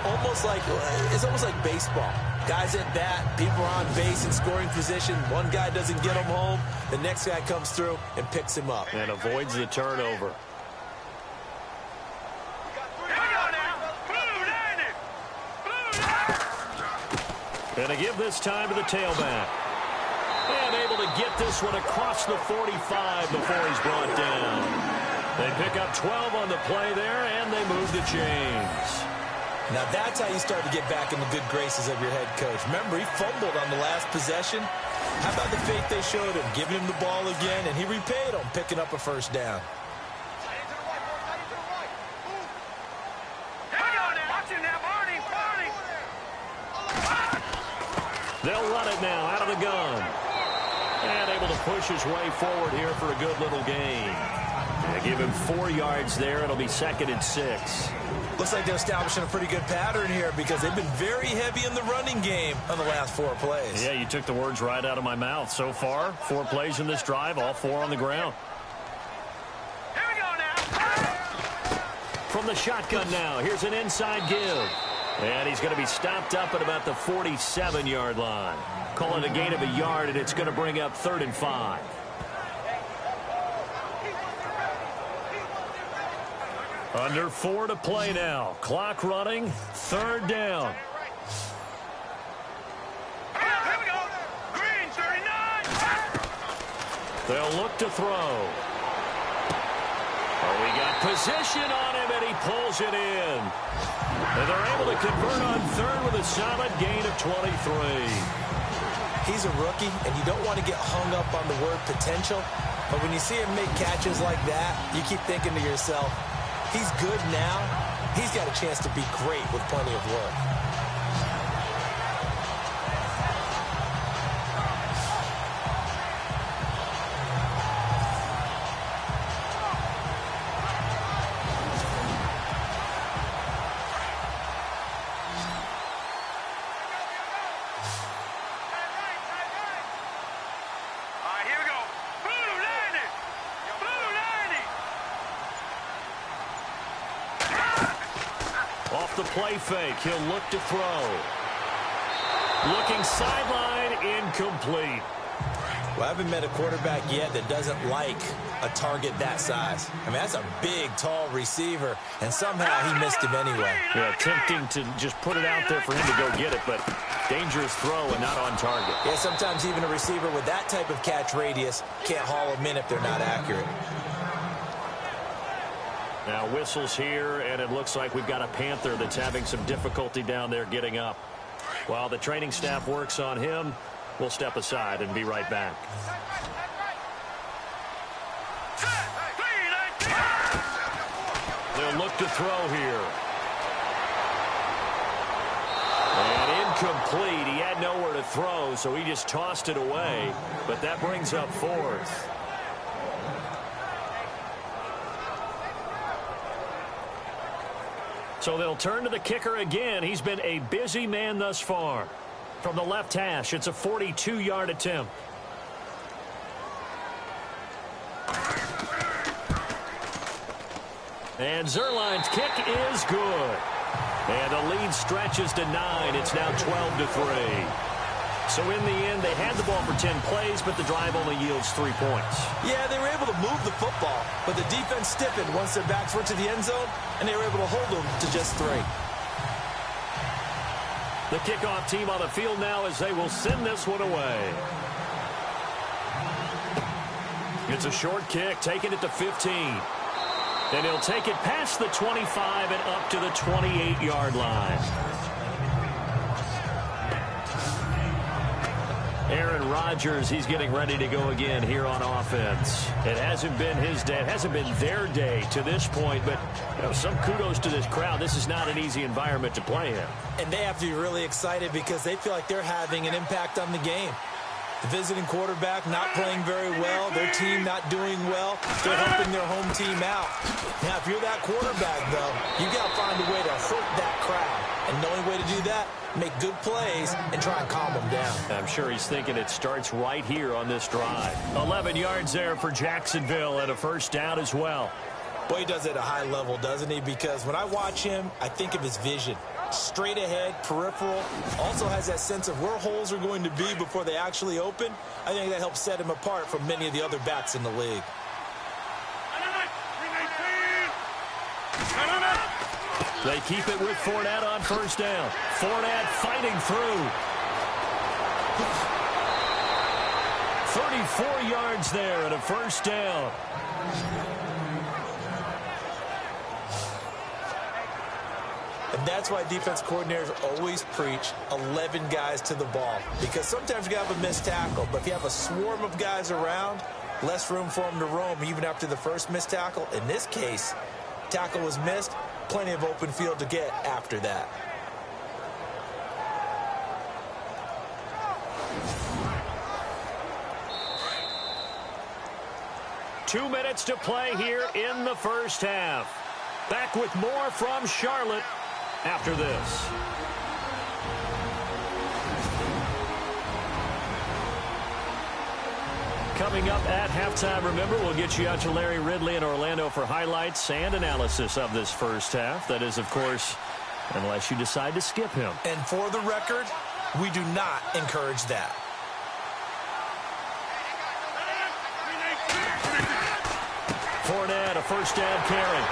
It's almost like baseball. Guys at bat, people are on base in scoring position. One guy doesn't get him home. The next guy comes through and picks him up. And avoids the turnover. And to give this time to the tailback. And able to get this one across the 45 before he's brought down. They pick up 12 on the play there, and they move the chains. Now that's how you start to get back in the good graces of your head coach. Remember, he fumbled on the last possession. How about the faith they showed him, giving him the ball again, and he repaid them, picking up a 1st down. They'll run it now out of the gun. And able to push his way forward here for a good little gain. They give him 4 yards there. It'll be 2nd and 6. Looks like they're establishing a pretty good pattern here because they've been very heavy in the running game on the last 4 plays. Yeah, you took the words right out of my mouth. So far, 4 plays in this drive, all 4 on the ground. Here we go now. From the shotgun now, here's an inside give. And he's going to be stopped up at about the 47-yard line. Call it a gain of a yard, and it's going to bring up 3rd and 5. Under 4 to play now. Clock running. 3rd down. Here we go. Green, 39. They'll look to throw. Oh, he got position on him, and he pulls it in. And they're able to convert on 3rd with a solid gain of 23. He's a rookie, and you don't want to get hung up on the word potential. But when you see him make catches like that, you keep thinking to yourself, he's good now. He's got a chance to be great with plenty of work. The play fake. He'll look to throw. Looking sideline, incomplete. Well, I haven't met a quarterback yet that doesn't like a target that size. I mean, that's a big, tall receiver, and somehow he missed him anyway. Yeah, tempting to just put it out there for him to go get it, but dangerous throw and not on target. Yeah, sometimes even a receiver with that type of catch radius can't haul them in if they're not accurate. Now whistles here, and it looks like we've got a Panther that's having some difficulty down there getting up. While the training staff works on him, we'll step aside and be right back. They'll look to throw here. And incomplete. He had nowhere to throw, so he just tossed it away. But that brings up fourth. So they'll turn to the kicker again. He's been a busy man thus far. From the left hash, it's a 42-yard attempt. And Zerline's kick is good. And the lead stretches to 9. It's now 12-3. So in the end, they had the ball for 10 plays, but the drive only yields 3 points. Yeah, they were able to move the football, but the defense stiffened once their backs were to the end zone, and they were able to hold them to just 3. The kickoff team on the field now as they will send this one away. It's a short kick, taking it to 15. And he'll take it past the 25 and up to the 28-yard line. Aaron Rodgers, he's getting ready to go again here on offense. It hasn't been his day. It hasn't been their day to this point, but some kudos to this crowd. This is not an easy environment to play in. And they have to be really excited because they feel like they're having an impact on the game. The visiting quarterback not playing very well, their team not doing well, they're helping their home team out. Now, if you're that quarterback, though, you got to find a way to hurt that crowd. And the only way to do that, make good plays and try and calm them down. I'm sure he's thinking it starts right here on this drive. 11 yards there for Jacksonville and a first down as well. Boy, he does it at a high level, doesn't he? Because when I watch him, I think of his vision. Straight ahead, peripheral, also has that sense of where holes are going to be before they actually open. I think that helps set him apart from many of the other backs in the league. They keep it with Fournette on first down. Fournette fighting through. 34 yards there and a first down. And that's why defense coordinators always preach 11 guys to the ball. Because sometimes you have a missed tackle, but if you have a swarm of guys around, less room for them to roam even after the first missed tackle. In this case, tackle was missed, plenty of open field to get after that. Two minutes to play here in the first half. Back with more from Charlotte after this. Coming up at halftime, remember, we'll get you out to Larry Ridley in Orlando for highlights and analysis of this first half. That is, of course, unless you decide to skip him. And for the record, we do not encourage that. Fournette, a first down carry.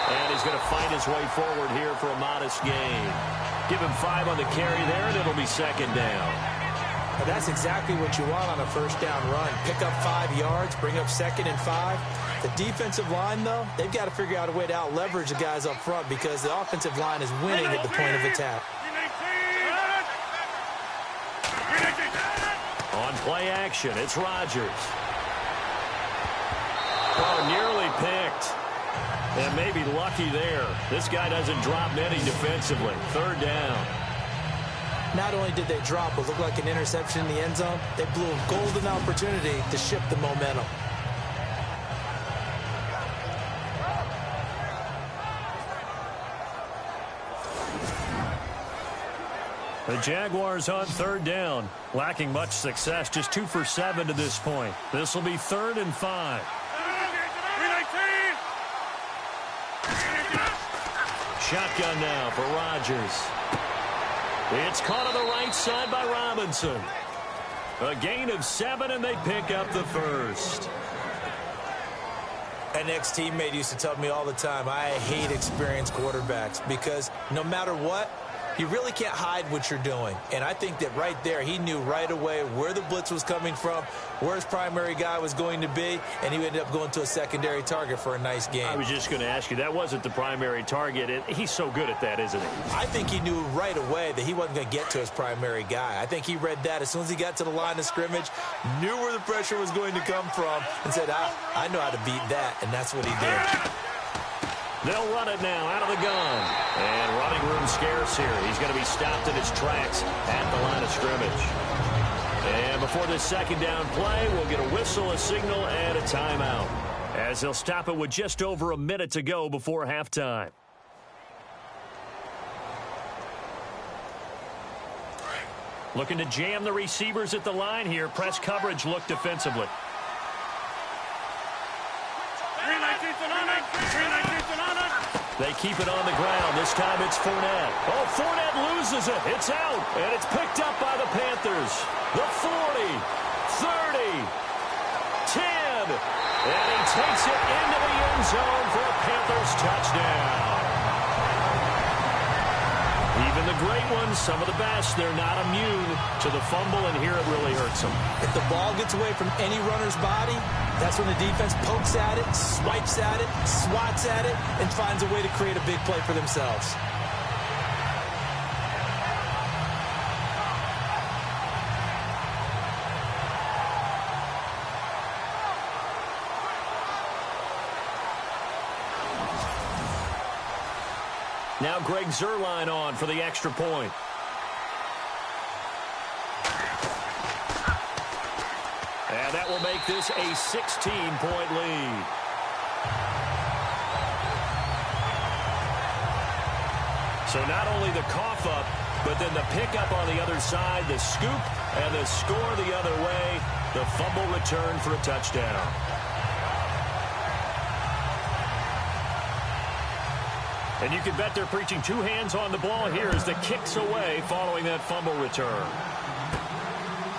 And he's going to fight his way forward here for a modest gain. Give him 5 on the carry there, and it'll be second down. Well, that's exactly what you want on a first down run. Pick up 5 yards, bring up 2nd and 5. The defensive line, though, they've got to figure out a way to out-leverage the guys up front because the offensive line is winning at the point of attack. On play action, it's Rodgers. Oh, nearly picked. And maybe lucky there. This guy doesn't drop many defensively. Third down. Not only did they drop what looked like an interception in the end zone, they blew a golden opportunity to shift the momentum. The Jaguars on third down, lacking much success, just 2 for 7 to this point. This will be 3rd and 5. Shotgun now for Rodgers. It's caught on the right side by Robinson. A gain of 7, and they pick up the first. An ex-teammate used to tell me all the time, I hate experienced quarterbacks because no matter what, you really can't hide what you're doing. And I think that right there, he knew right away where the blitz was coming from, where his primary guy was going to be, and he ended up going to a secondary target for a nice game. I was just going to ask you, that wasn't the primary target. He's so good at that, isn't he? I think he knew right away that he wasn't going to get to his primary guy. I think he read that as soon as he got to the line of scrimmage, knew where the pressure was going to come from, and said, I know how to beat that, and that's what he did. They'll run it now out of the gun. And running room scarce here. He's going to be stopped in his tracks at the line of scrimmage. And before this second down play, we'll get a whistle, a signal, and a timeout, as they'll stop it with just over a minute to go before halftime. Looking to jam the receivers at the line here. Press coverage look defensively. They keep it on the ground. This time it's Fournette. Oh, Fournette loses it. It's out, and it's picked up by the Panthers. The 40, 30, 10, and he takes it into the end zone for a Panthers touchdown. Even the great ones, some of the best, they're not immune to the fumble, and here it really hurts them. If the ball gets away from any runner's body, that's when the defense pokes at it, swipes at it, swats at it, and finds a way to create a big play for themselves. Now Greg Zuerlein on for the extra point. And that will make this a 16-point lead. So not only the cough up, but then the pickup on the other side, the scoop, and the score the other way. The fumble return for a touchdown. And you can bet they're preaching two hands on the ball here as the kick's away following that fumble return.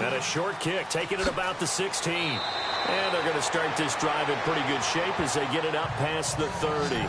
And a short kick, taking it about the 16. And they're going to start this drive in pretty good shape as they get it up past the 30.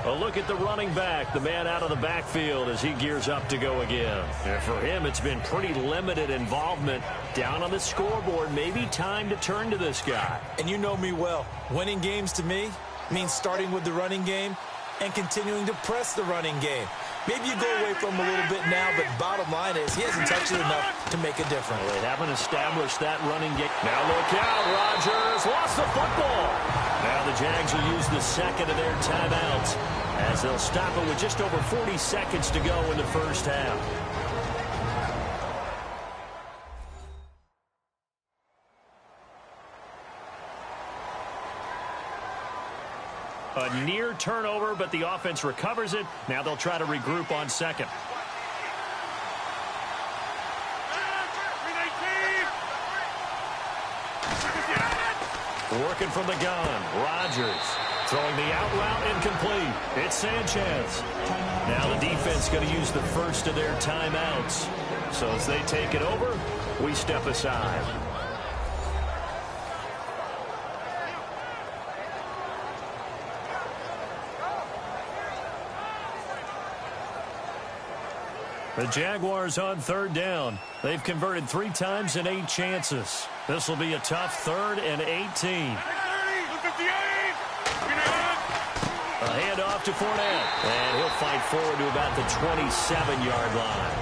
A look at the running back, the man out of the backfield as he gears up to go again. And for him, it's been pretty limited involvement down on the scoreboard. Maybe time to turn to this guy. And you know me well. Winning games to me means starting with the running game and continuing to press the running game. Maybe you go away from him a little bit now, but bottom line is he hasn't touched it enough to make a difference. Well, they haven't established that running game. Now look out, Rodgers lost the football. Now the Jags will use the second of their timeouts as they'll stop it with just over 40 seconds to go in the first half. A near turnover, but the offense recovers it. Now they'll try to regroup on second. Working from the gun, Rodgers throwing the out route incomplete. It's Sanchez. Now the defense going to use the first of their timeouts. So as they take it over, we step aside. The Jaguars on third down. They've converted 3 times in 8 chances. This will be a tough 3rd and 18. A handoff to Fournette. And he'll fight forward to about the 27-yard line.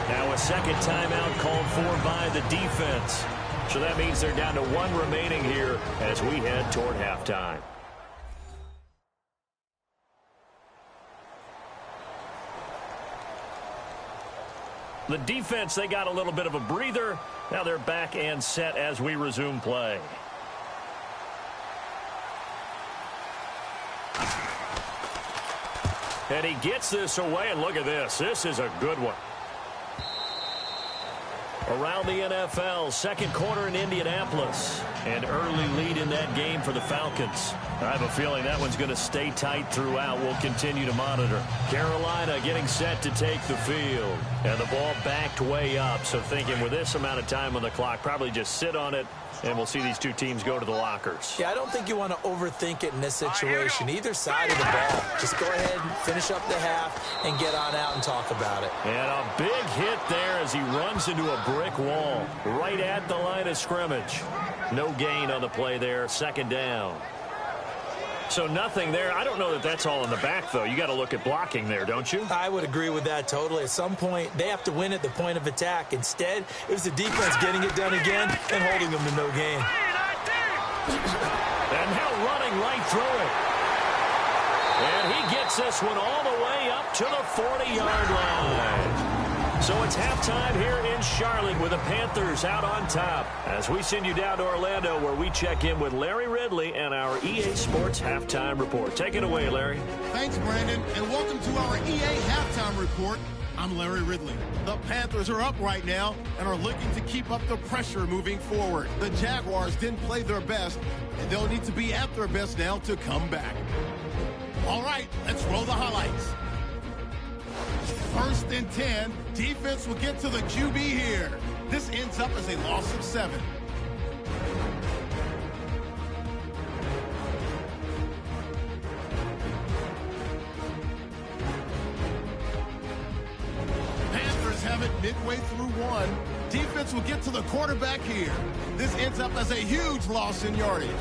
Now a second timeout called for by the defense. So that means they're down to 1 remaining here as we head toward halftime. The defense, they got a little bit of a breather. Now they're back and set as we resume play. And he gets this away, and look at this. This is a good one. Around the NFL, second quarter in Indianapolis. An early lead in that game for the Falcons. I have a feeling that one's going to stay tight throughout. We'll continue to monitor. Carolina getting set to take the field. And the ball backed way up. So thinking with this amount of time on the clock, probably just sit on it. And we'll see these two teams go to the lockers. Yeah, I don't think you want to overthink it in this situation. Either side of the ball. Just go ahead and finish up the half and get on out and talk about it. And a big hit there as he runs into a brick wall right at the line of scrimmage. No gain on the play there. Second down. So nothing there. I don't know that that's all in the back, though. You got to look at blocking there, don't you? I would agree with that totally. At some point, they have to win at the point of attack. Instead, it was the defense getting it done again and holding them to no gain. And now running right through it. And he gets this one all the way up to the 40-yard line. So it's halftime here in Charlotte with the Panthers out on top. As we send you down to Orlando where we check in with Larry Ridley and our EA Sports Halftime Report. Take it away, Larry. Thanks, Brandon, and welcome to our EA Halftime Report. I'm Larry Ridley. The Panthers are up right now and are looking to keep up the pressure moving forward. The Jaguars didn't play their best, and they'll need to be at their best now to come back. All right, let's roll the highlights. First and 10, defense will get to the QB here. This ends up as a loss of 7. Panthers have it midway through 1. Defense will get to the quarterback here. This ends up as a huge loss in yardage.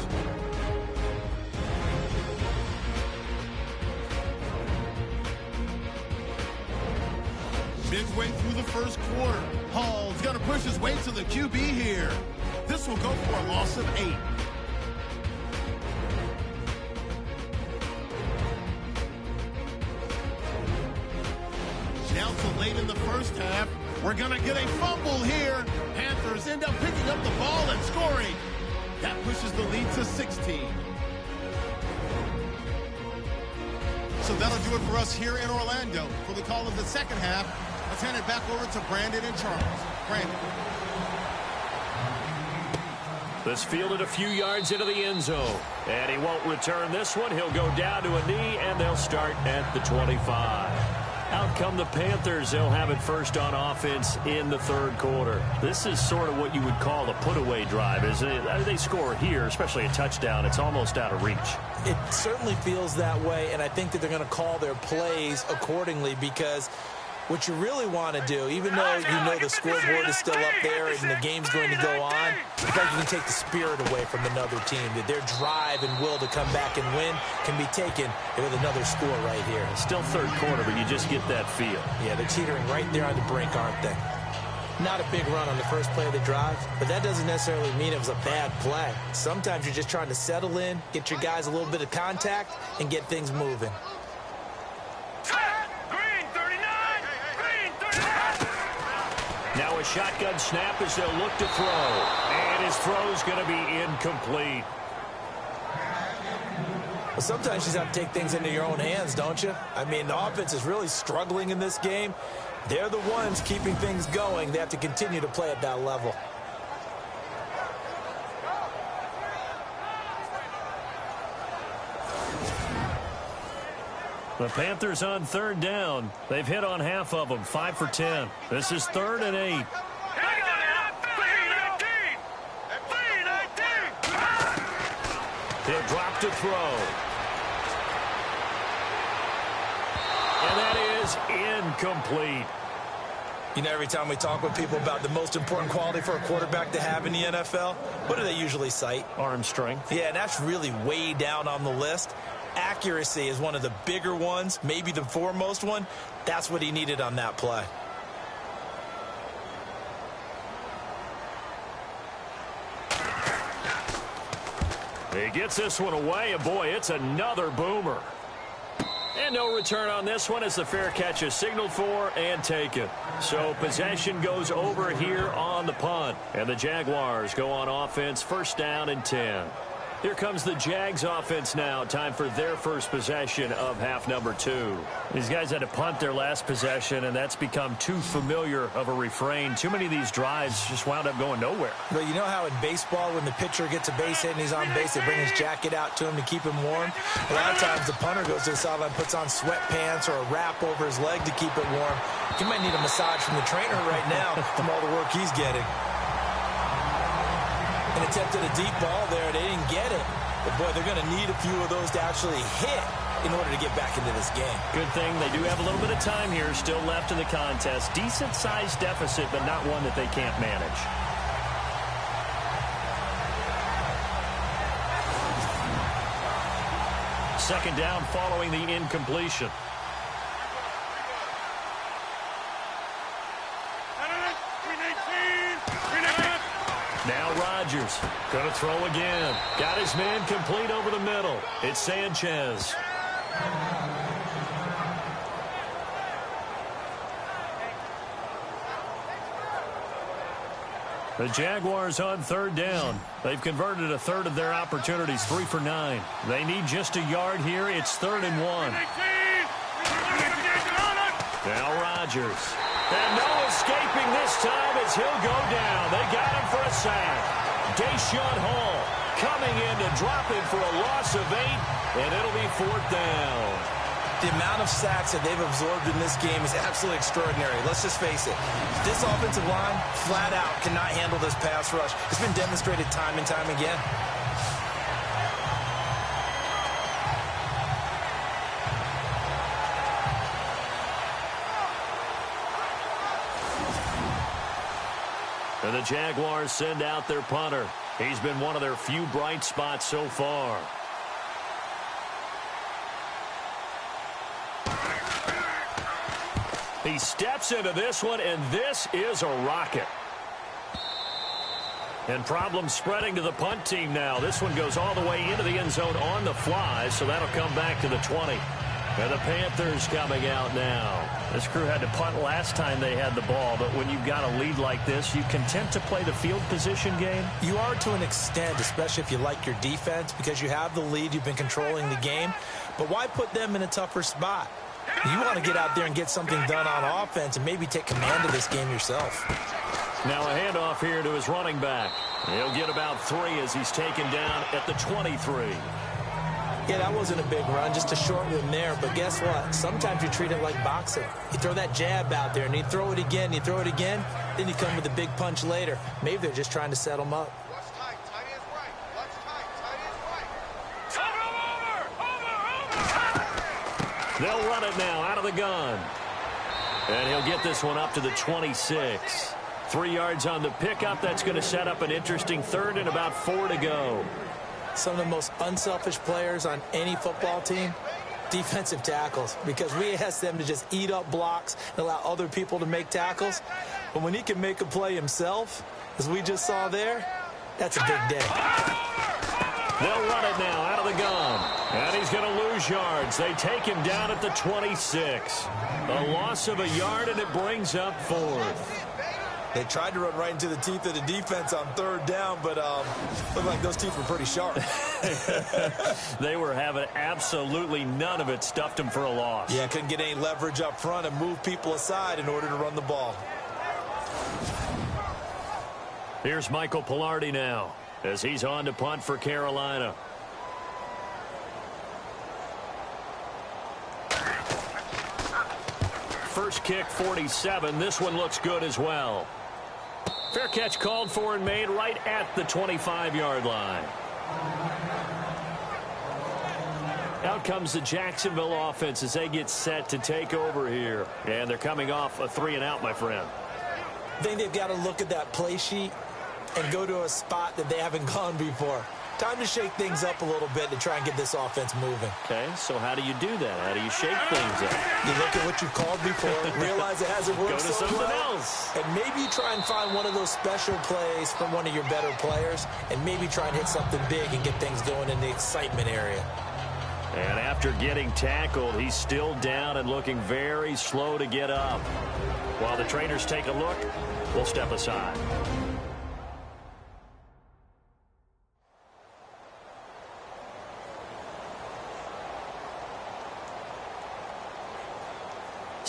Midway through the first quarter, Hall's going to push his way to the QB here. This will go for a loss of 8. Now to late in the first half, we're going to get a fumble here. Panthers end up picking up the ball and scoring. That pushes the lead to 16. So that'll do it for us here in Orlando. For the call of the second half, let's hand it back over to Brandon and Charles. Brandon. This fielded a few yards into the end zone. And he won't return this one. He'll go down to a knee, and they'll start at the 25. Out come the Panthers. They'll have it first on offense in the third quarter. This is sort of what you would call the put-away drive, isn't it? They score here, especially a touchdown. It's almost out of reach. It certainly feels that way, and I think that they're going to call their plays accordingly because what you really want to do, even though you know the scoreboard is still up there and the game's going to go on, I think you can take the spirit away from another team, that their drive and will to come back and win can be taken with another score right here. It's still third quarter, but you just get that feel. Yeah, they're teetering right there on the brink, aren't they? Not a big run on the first play of the drive, but that doesn't necessarily mean it was a bad play. Sometimes you're just trying to settle in, get your guys a little bit of contact, and get things moving. Now a shotgun snap as they'll look to throw. And his throw's going to be incomplete. Well, sometimes you just have to take things into your own hands, don't you? I mean, the offense is really struggling in this game. They're the ones keeping things going. They have to continue to play at that level. The Panthers on third down. They've hit on half of them, 5 for 10. This is 3rd and 8. He'll drop to throw. And that is incomplete. You know, every time we talk with people about the most important quality for a quarterback to have in the NFL, what do they usually cite? Arm strength. Yeah, and that's really way down on the list. Accuracy is one of the bigger ones, maybe the foremost one. That's what he needed on that play. He gets this one away, and boy, it's another boomer. And no return on this one as the fair catch is signaled for and taken. So possession goes over here on the punt. And the Jaguars go on offense, 1st down and 10. Here comes the Jags offense now. Time for their first possession of half number 2. These guys had to punt their last possession, and that's become too familiar of a refrain. Too many of these drives just wound up going nowhere. But you know how in baseball, when the pitcher gets a base hit and he's on base, they bring his jacket out to him to keep him warm? A lot of times the punter goes to the sideline, puts on sweatpants or a wrap over his leg to keep it warm. He might need a massage from the trainer right now from all the work he's getting. And attempted a deep ball there. They didn't get it. But, boy, they're going to need a few of those to actually hit in order to get back into this game. Good thing they do have a little bit of time here still left in the contest. Decent-sized deficit, but not one that they can't manage. Second down following the incompletion. Now Rodgers going to throw again. Got his man complete over the middle. It's Sanchez. The Jaguars on third down. They've converted a third of their opportunities, 3 for 9. They need just a yard here. It's 3rd and 1. Now Rodgers. And no escaping this time as he'll go down. They got him for a sack. Deshaun Hall coming in to drop him for a loss of 8, and it'll be 4th down. The amount of sacks that they've absorbed in this game is absolutely extraordinary. Let's just face it. This offensive line, flat out, cannot handle this pass rush. It's been demonstrated time and time again. And the Jaguars send out their punter. He's been one of their few bright spots so far. He steps into this one, and this is a rocket. And problems spreading to the punt team now. This one goes all the way into the end zone on the fly, so that'll come back to the 20. And the Panthers coming out now. This crew had to punt last time they had the ball, but when you've got a lead like this, you content to play the field position game? You are to an extent, especially if you like your defense, because you have the lead, you've been controlling the game. But why put them in a tougher spot? You want to get out there and get something done on offense and maybe take command of this game yourself. Now a handoff here to his running back. He'll get about 3 as he's taken down at the 23. Yeah, that wasn't a big run, just a short one there. But guess what? Sometimes you treat it like boxing. You throw that jab out there, and you throw it again, then you come with a big punch later. Maybe they're just trying to set them up. What's tight? Tight is right. What's tight? Tight is right. They'll run it now out of the gun. And he'll get this one up to the 26. 3 yards on the pickup. That's going to set up an interesting 3rd and about 4 to go. Some of the most unselfish players on any football team, defensive tackles, because we ask them to just eat up blocks and allow other people to make tackles. But when he can make a play himself, as we just saw there, that's a big day. They'll run it now out of the gun. And he's going to lose yards. They take him down at the 26. A loss of a yard, and it brings up 4th. They tried to run right into the teeth of the defense on 3rd down, but looked like those teeth were pretty sharp. They were having absolutely none of it. Stuffed them for a loss. Yeah, couldn't get any leverage up front and move people aside in order to run the ball. Here's Michael Pilardi now as he's on to punt for Carolina. First kick, 47. This one looks good as well. Fair catch called for and made right at the 25-yard line. Out comes the Jacksonville offense as they get set to take over here. And they're coming off a 3-and-out, my friend. I think they've got to look at that play sheet and go to a spot that they haven't gone before. Time to shake things up a little bit to try and get this offense moving. Okay, so how do you do that? How do you shake things up? You look at what you've called before, realize it hasn't worked Go to so something well, else. and maybe try and find one of those special plays from one of your better players, and maybe try and hit something big and get things going in the excitement area. And after getting tackled, he's still down and looking very slow to get up. While the trainers take a look, we'll step aside.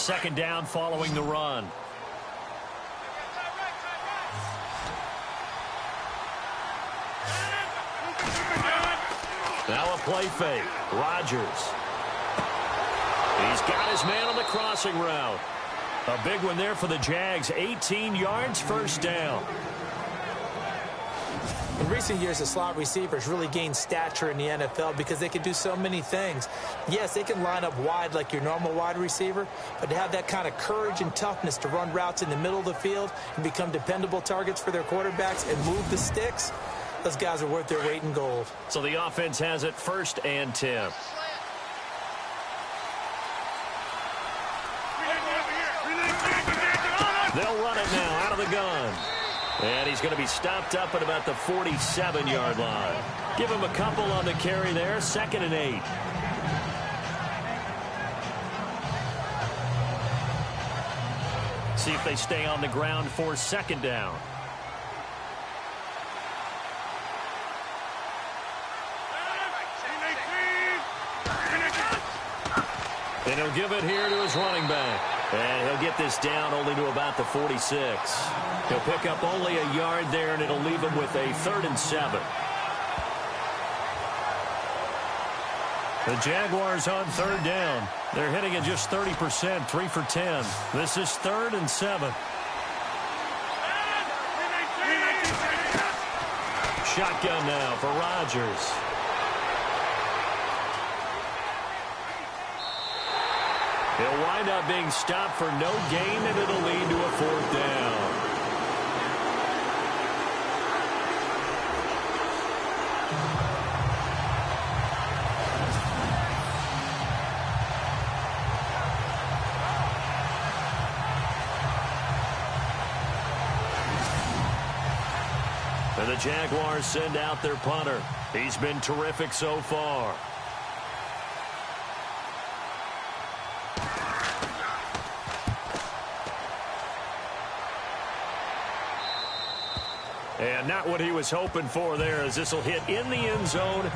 second down following the run. Now a play fake. Rodgers. He's got his man on the crossing route. A big one there for the Jags. 18 yards, first down. In recent years, the slot receivers really gained stature in the NFL because they can do so many things. Yes, they can line up wide like your normal wide receiver, but to have that kind of courage and toughness to run routes in the middle of the field and become dependable targets for their quarterbacks and move the sticks, those guys are worth their weight in gold. So the offense has it 1st and 10. They'll run it now out of the gun. And he's going to be stopped up at about the 47-yard line. Give him a couple on the carry there. 2nd and 8. See if they stay on the ground for 2nd down. And he'll give it here to his running back. And he'll get this down only to about the 46. He'll pick up only a yard there, and it'll leave him with a 3rd and 7. The Jaguars on 3rd down. They're hitting at just 30%, 3 for 10. This is 3rd and 7. Shotgun now for Rodgers. He'll wind up being stopped for no gain, and it'll lead to a 4th down. And the Jaguars send out their punter. He's been terrific so far. And not what he was hoping for there, as this will hit in the end zone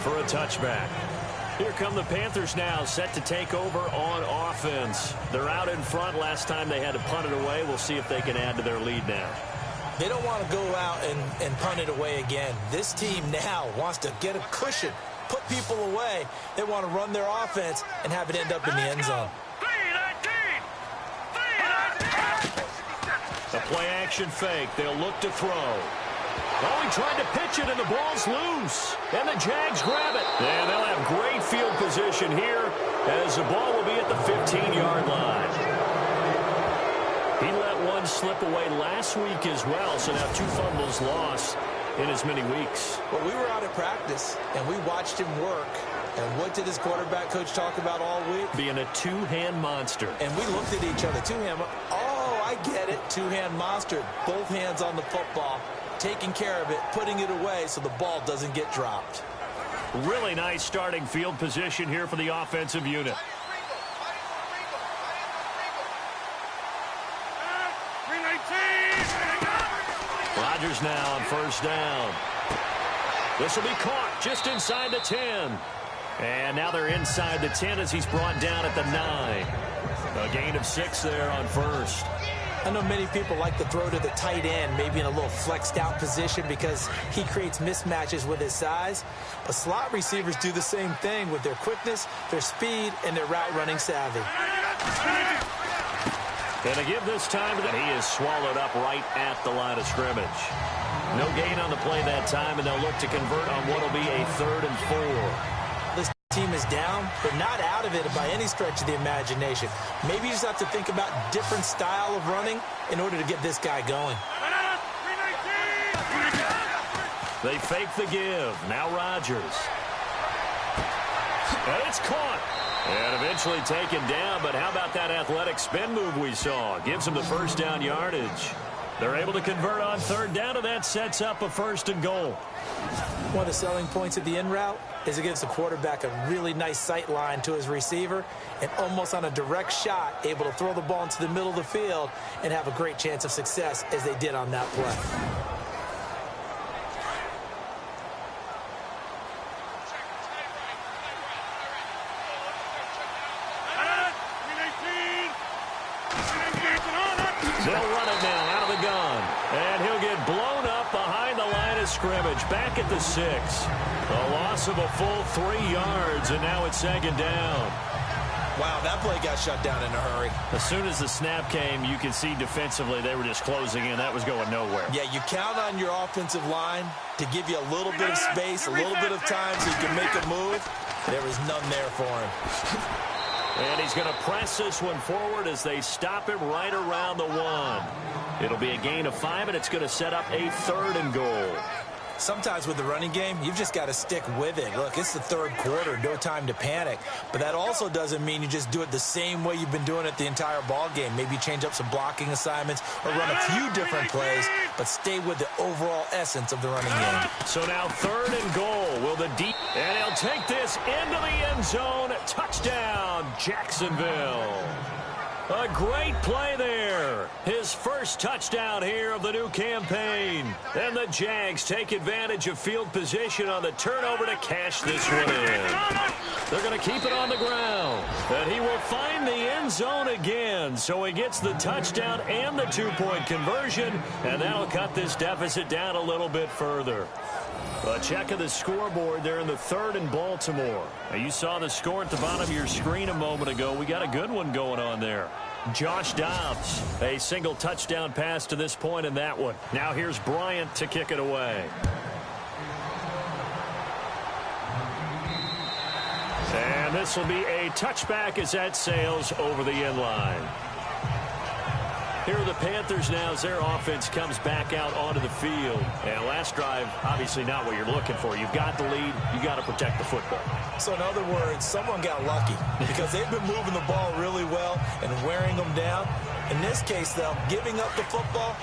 for a touchback. Here come the Panthers now, set to take over on offense. They're out in front. Last time they had to punt it away. We'll see if they can add to their lead now. They don't want to go out and punt it away again. This team now wants to get a cushion, put people away. They want to run their offense and have it end up in the end zone. The play-action fake. They'll look to throw. Oh, he tried to pitch it, and the ball's loose. And the Jags grab it. And they'll have great field position here, as the ball will be at the 15-yard line. He let one slip away last week as well, so now 2 fumbles lost in as many weeks. Well, we were out at practice, and we watched him work. And what did his quarterback coach talk about all week? Being a two-hand monster. And we looked at each other. Two-hand. Oh, I get it. Two-hand monster. Both hands on the football, taking care of it, putting it away so the ball doesn't get dropped. Really nice starting field position here for the offensive unit. Rodgers now on 1st down. This will be caught just inside the 10. And now they're inside the 10 as he's brought down at the 9. A gain of 6 there on 1st. I know many people like to throw to the tight end, maybe in a little flexed out position because he creates mismatches with his size. But slot receivers do the same thing with their quickness, their speed, and their route running savvy. And to give this time, he is swallowed up right at the line of scrimmage. No gain on the play that time, and they'll look to convert on what will be a 3rd and 4. This team is down, but not out of it by any stretch of the imagination. Maybe you just have to think about different style of running in order to get this guy going. They fake the give. Now Rodgers. And it's caught. And eventually taken down, but how about that athletic spin move we saw? Gives them the 1st down yardage. They're able to convert on 3rd down, and that sets up a 1st and goal. One of the selling points of the in route is it gives the quarterback a really nice sight line to his receiver and almost on a direct shot able to throw the ball into the middle of the field and have a great chance of success as they did on that play. scrimmage, back at the 6. A loss of a full 3 yards, and now it's second down. Wow, that play got shut down in a hurry. As soon as the snap came, you could see defensively they were just closing in. That was going nowhere. Yeah, you count on your offensive line to give you a little bit of space, a little bit of time so you can make a move. There was none there for him. And he's going to press this one forward as they stop him right around the 1. It'll be a gain of 5, and it's going to set up a 3rd and goal. Sometimes with the running game, you've just got to stick with it. Look, it's the 3rd quarter, no time to panic. But that also doesn't mean you just do it the same way you've been doing it the entire ball game. Maybe change up some blocking assignments or run a few different plays, but stay with the overall essence of the running game. So now 3rd and goal. Will the deep, and he'll take this into the end zone. Touchdown, Jacksonville. A great play there. His first touchdown here of the new campaign. And the Jags take advantage of field position on the turnover to cash this one in. They're going to keep it on the ground. And he will find the end zone again. So he gets the touchdown and the 2-point conversion. And that'll cut this deficit down a little bit further. A check of the scoreboard there in the 3rd and Baltimore. Now, you saw the score at the bottom of your screen a moment ago. We got a good one going on there. Josh Dobbs, a single touchdown pass to this point in that one. Now here's Bryant to kick it away. And this will be a touchback as that sails over the end line. Here are the Panthers now as their offense comes back out onto the field. And last drive, obviously not what you're looking for. You've got the lead. You've got to protect the football. So in other words, someone got lucky because they've been moving the ball really well and wearing them down. In this case, though, giving up the football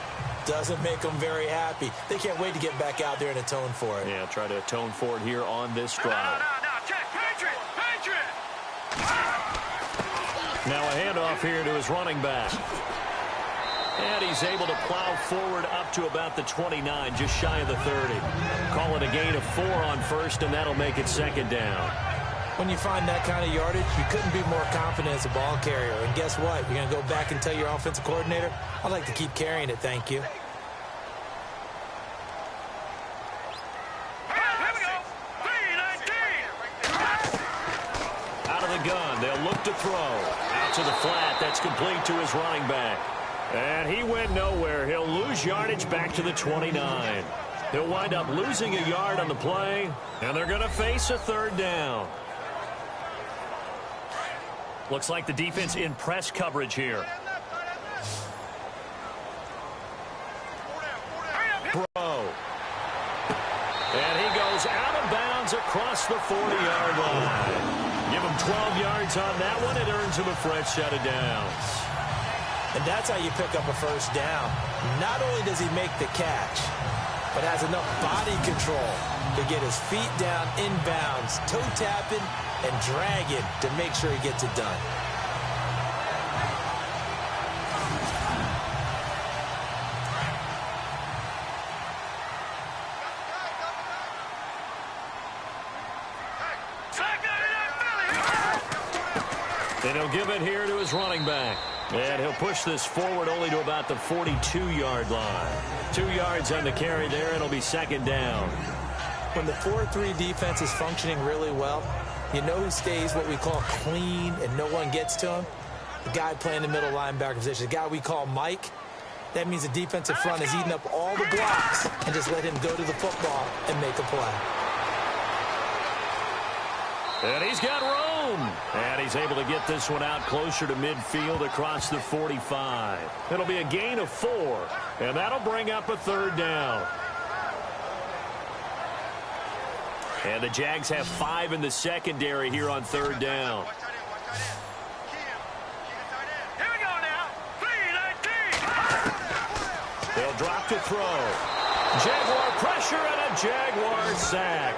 doesn't make them very happy. They can't wait to get back out there and atone for it. Yeah, try to atone for it here on this drive. No, check. Patriot! Now a handoff here to his running back. And he's able to plow forward up to about the 29, just shy of the 30. Call it a gain of 4 on 1st, and that'll make it second down. When you find that kind of yardage, you couldn't be more confident as a ball carrier. And guess what? You're going to go back and tell your offensive coordinator, I'd like to keep carrying it, thank you. Here we go. 3-19. Out of the gun, they'll look to throw. Out to the flat, that's complete to his running back. And he went nowhere. He'll lose yardage back to the 29. He'll wind up losing a yard on the play, and they're going to face a 3rd down. Looks like the defense in press coverage here. Bro. And he goes out of bounds across the 40-yard line. Give him 12 yards on that one. It earns him a fresh set of downs. And that's how you pick up a 1st down. Not only does he make the catch, but has enough body control to get his feet down inbounds, toe tapping and dragging to make sure he gets it done. And he'll give it here to his running back. And he'll push this forward only to about the 42-yard line. 2 yards on the carry there. It'll be second down. When the 4-3 defense is functioning really well, you know who stays what we call clean and no one gets to him? The guy playing the middle linebacker position, the guy we call Mike. That means the defensive front is eating up all the blocks and just let him go to the football and make a play. And he's got room. And he's able to get this one out closer to midfield across the 45. It'll be a gain of 4. And that'll bring up a 3rd down. And the Jags have 5 in the secondary here on 3rd down. Here we go now. 3-19. They'll drop to throw. Jaguar pressure and a Jaguar sack.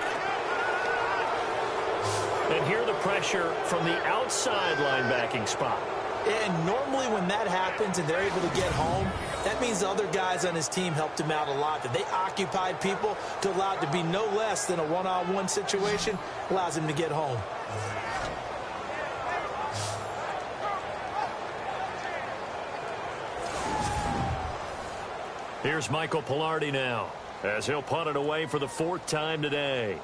And here the pressure from the outside linebacking spot. And normally when that happens and they're able to get home, that means the other guys on his team helped him out a lot. That they occupied people to allow it to be no less than a one-on-one situation, allows him to get home. Here's Michael Pilardi now. as he'll punt it away for the 4th time today.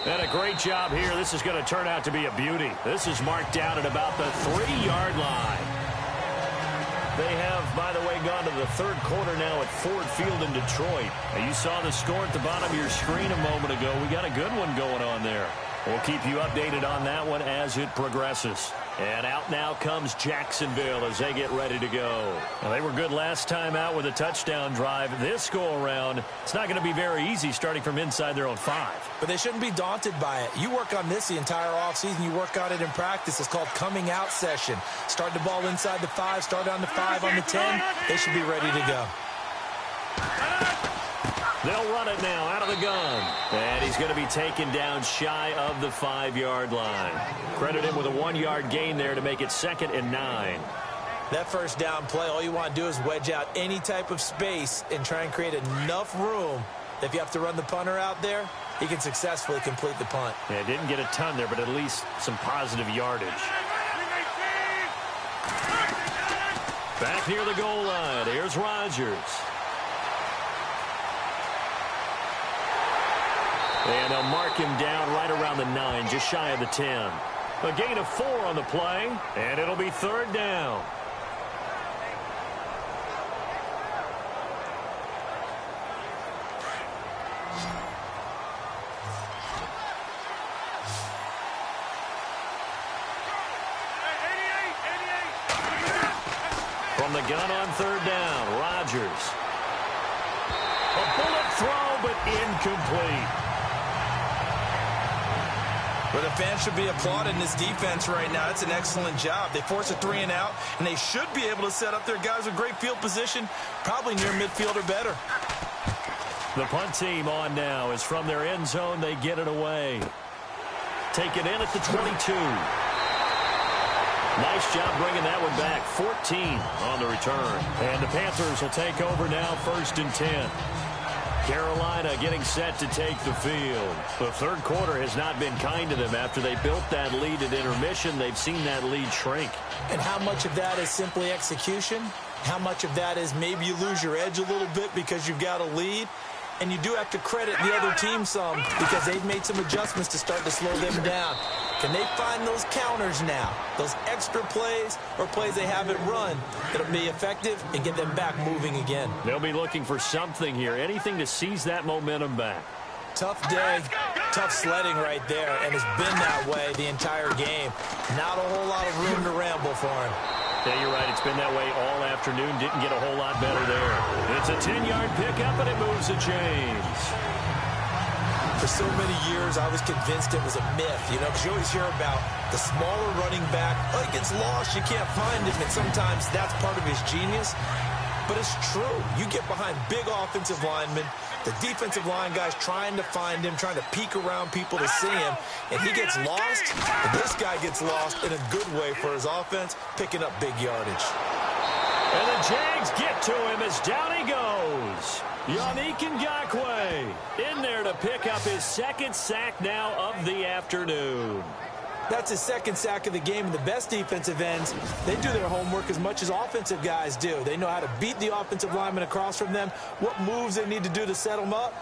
And a great job here. This is going to turn out to be a beauty. This is marked down at about the 3-yard line. They have, by the way, gone to the 3rd quarter now at Ford Field in Detroit. Now, you saw the score at the bottom of your screen a moment ago. We got a good one going on there. We'll keep you updated on that one as it progresses. And out now comes Jacksonville as they get ready to go. Now, they were good last time out with a touchdown drive. This go-around, it's not going to be very easy starting from inside their own 5. But they shouldn't be daunted by it. You work on this the entire offseason. You work on it in practice. It's called coming out session. Start the ball inside the 5, start on the 5, on the 10. They should be ready to go. They'll run it now out of the gun. And he's going to be taken down shy of the 5-yard line. Credit him with a 1-yard gain there to make it 2nd and 9. That first down play, all you want to do is wedge out any type of space and try and create enough room that if you have to run the punter out there, he can successfully complete the punt. Yeah, didn't get a ton there, but at least some positive yardage. Back near the goal line, here's Rodgers. And they'll mark him down right around the 9, just shy of the 10. A gain of 4 on the play, and it'll be 3rd down. From the gun on 3rd down, Rodgers. A bullet throw, but incomplete. But the fans should be applauding this defense right now. It's an excellent job. They force a 3 and out, and they should be able to set up their guys with great field position, probably near midfield or better. The punt team on now is from their end zone. They get it away. Take it in at the 22. Nice job bringing that one back. 14 on the return. And the Panthers will take over now, 1st and 10. Carolina getting set to take the field. The 3rd quarter has not been kind to them. After they built that lead at intermission, they've seen that lead shrink. And how much of that is simply execution? How much of that is maybe you lose your edge a little bit because you've got a lead? And you do have to credit the other team some because they've made some adjustments to start to slow them down. Can they find those counters now, those extra plays or plays they haven't run that'll be effective and get them back moving again? They'll be looking for something here, anything to seize that momentum back. Tough day, tough sledding right there, and it's been that way the entire game. Not a whole lot of room to ramble for him. Yeah, you're right. It's been that way all afternoon. Didn't get a whole lot better there. It's a 10-yard pickup, and it moves the chains. For so many years, I was convinced it was a myth, you know, because you always hear about the smaller running back. Oh, he gets lost. You can't find him, and sometimes that's part of his genius. But it's true. You get behind big offensive linemen, the defensive line guys trying to find him, trying to peek around people to see him, and he gets lost, and this guy gets lost in a good way for his offense, picking up big yardage. And the Jags get to him as down he goes. Yannick Ngakoue in there to pick up his 2nd sack now of the afternoon. That's his 2nd sack of the game, and the best defensive ends, they do their homework as much as offensive guys do. They know how to beat the offensive lineman across from them, what moves they need to do to set them up.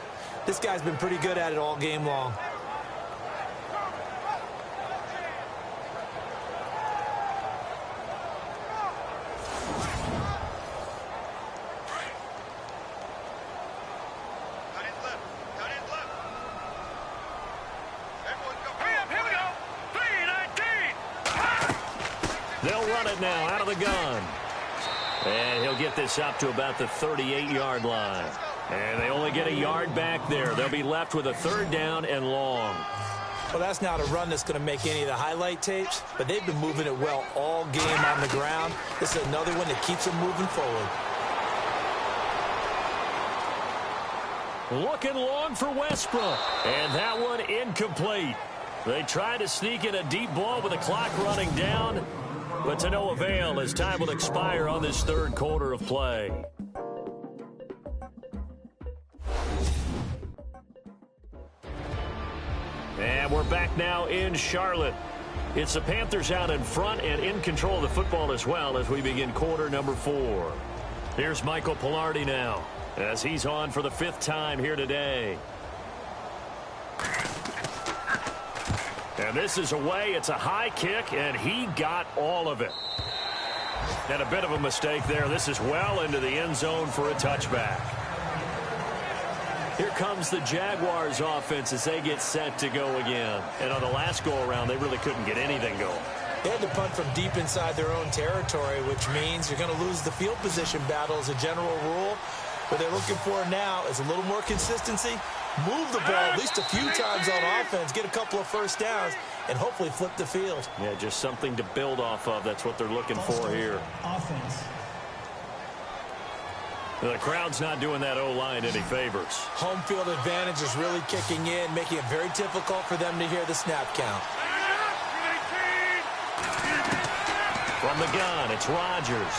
This guy's been pretty good at it all game long. They'll run it now out of the gun. And he'll get this up to about the 38-yard line. And they only get a yard back there. They'll be left with a 3rd down and long. Well, that's not a run that's going to make any of the highlight tapes, but they've been moving it well all game on the ground. This is another one that keeps them moving forward. Looking long for Westbrook. And that one incomplete. They try to sneak in a deep ball with the clock running down, but to no avail as time will expire on this 3rd quarter of play. And we're back now in Charlotte. It's the Panthers out in front and in control of the football as well as we begin quarter number 4. Here's Michael Pilardi now as he's on for the 5th time here today. And this is away. It's a high kick, and he got all of it. And a bit of a mistake there. This is well into the end zone for a touchback. Here comes the Jaguars offense as they get set to go again. And on the last go-around, they really couldn't get anything going. They had to punt from deep inside their own territory, which means you're going to lose the field position battle as a general rule. What they're looking for now is a little more consistency. Move the ball at least a few times on offense, get a couple of first downs, and hopefully flip the field. Yeah, just something to build off of. That's what they're looking for here. Offense. The crowd's not doing that O-line any favors. Home field advantage is really kicking in, making it very difficult for them to hear the snap count. From the gun, it's Rodgers.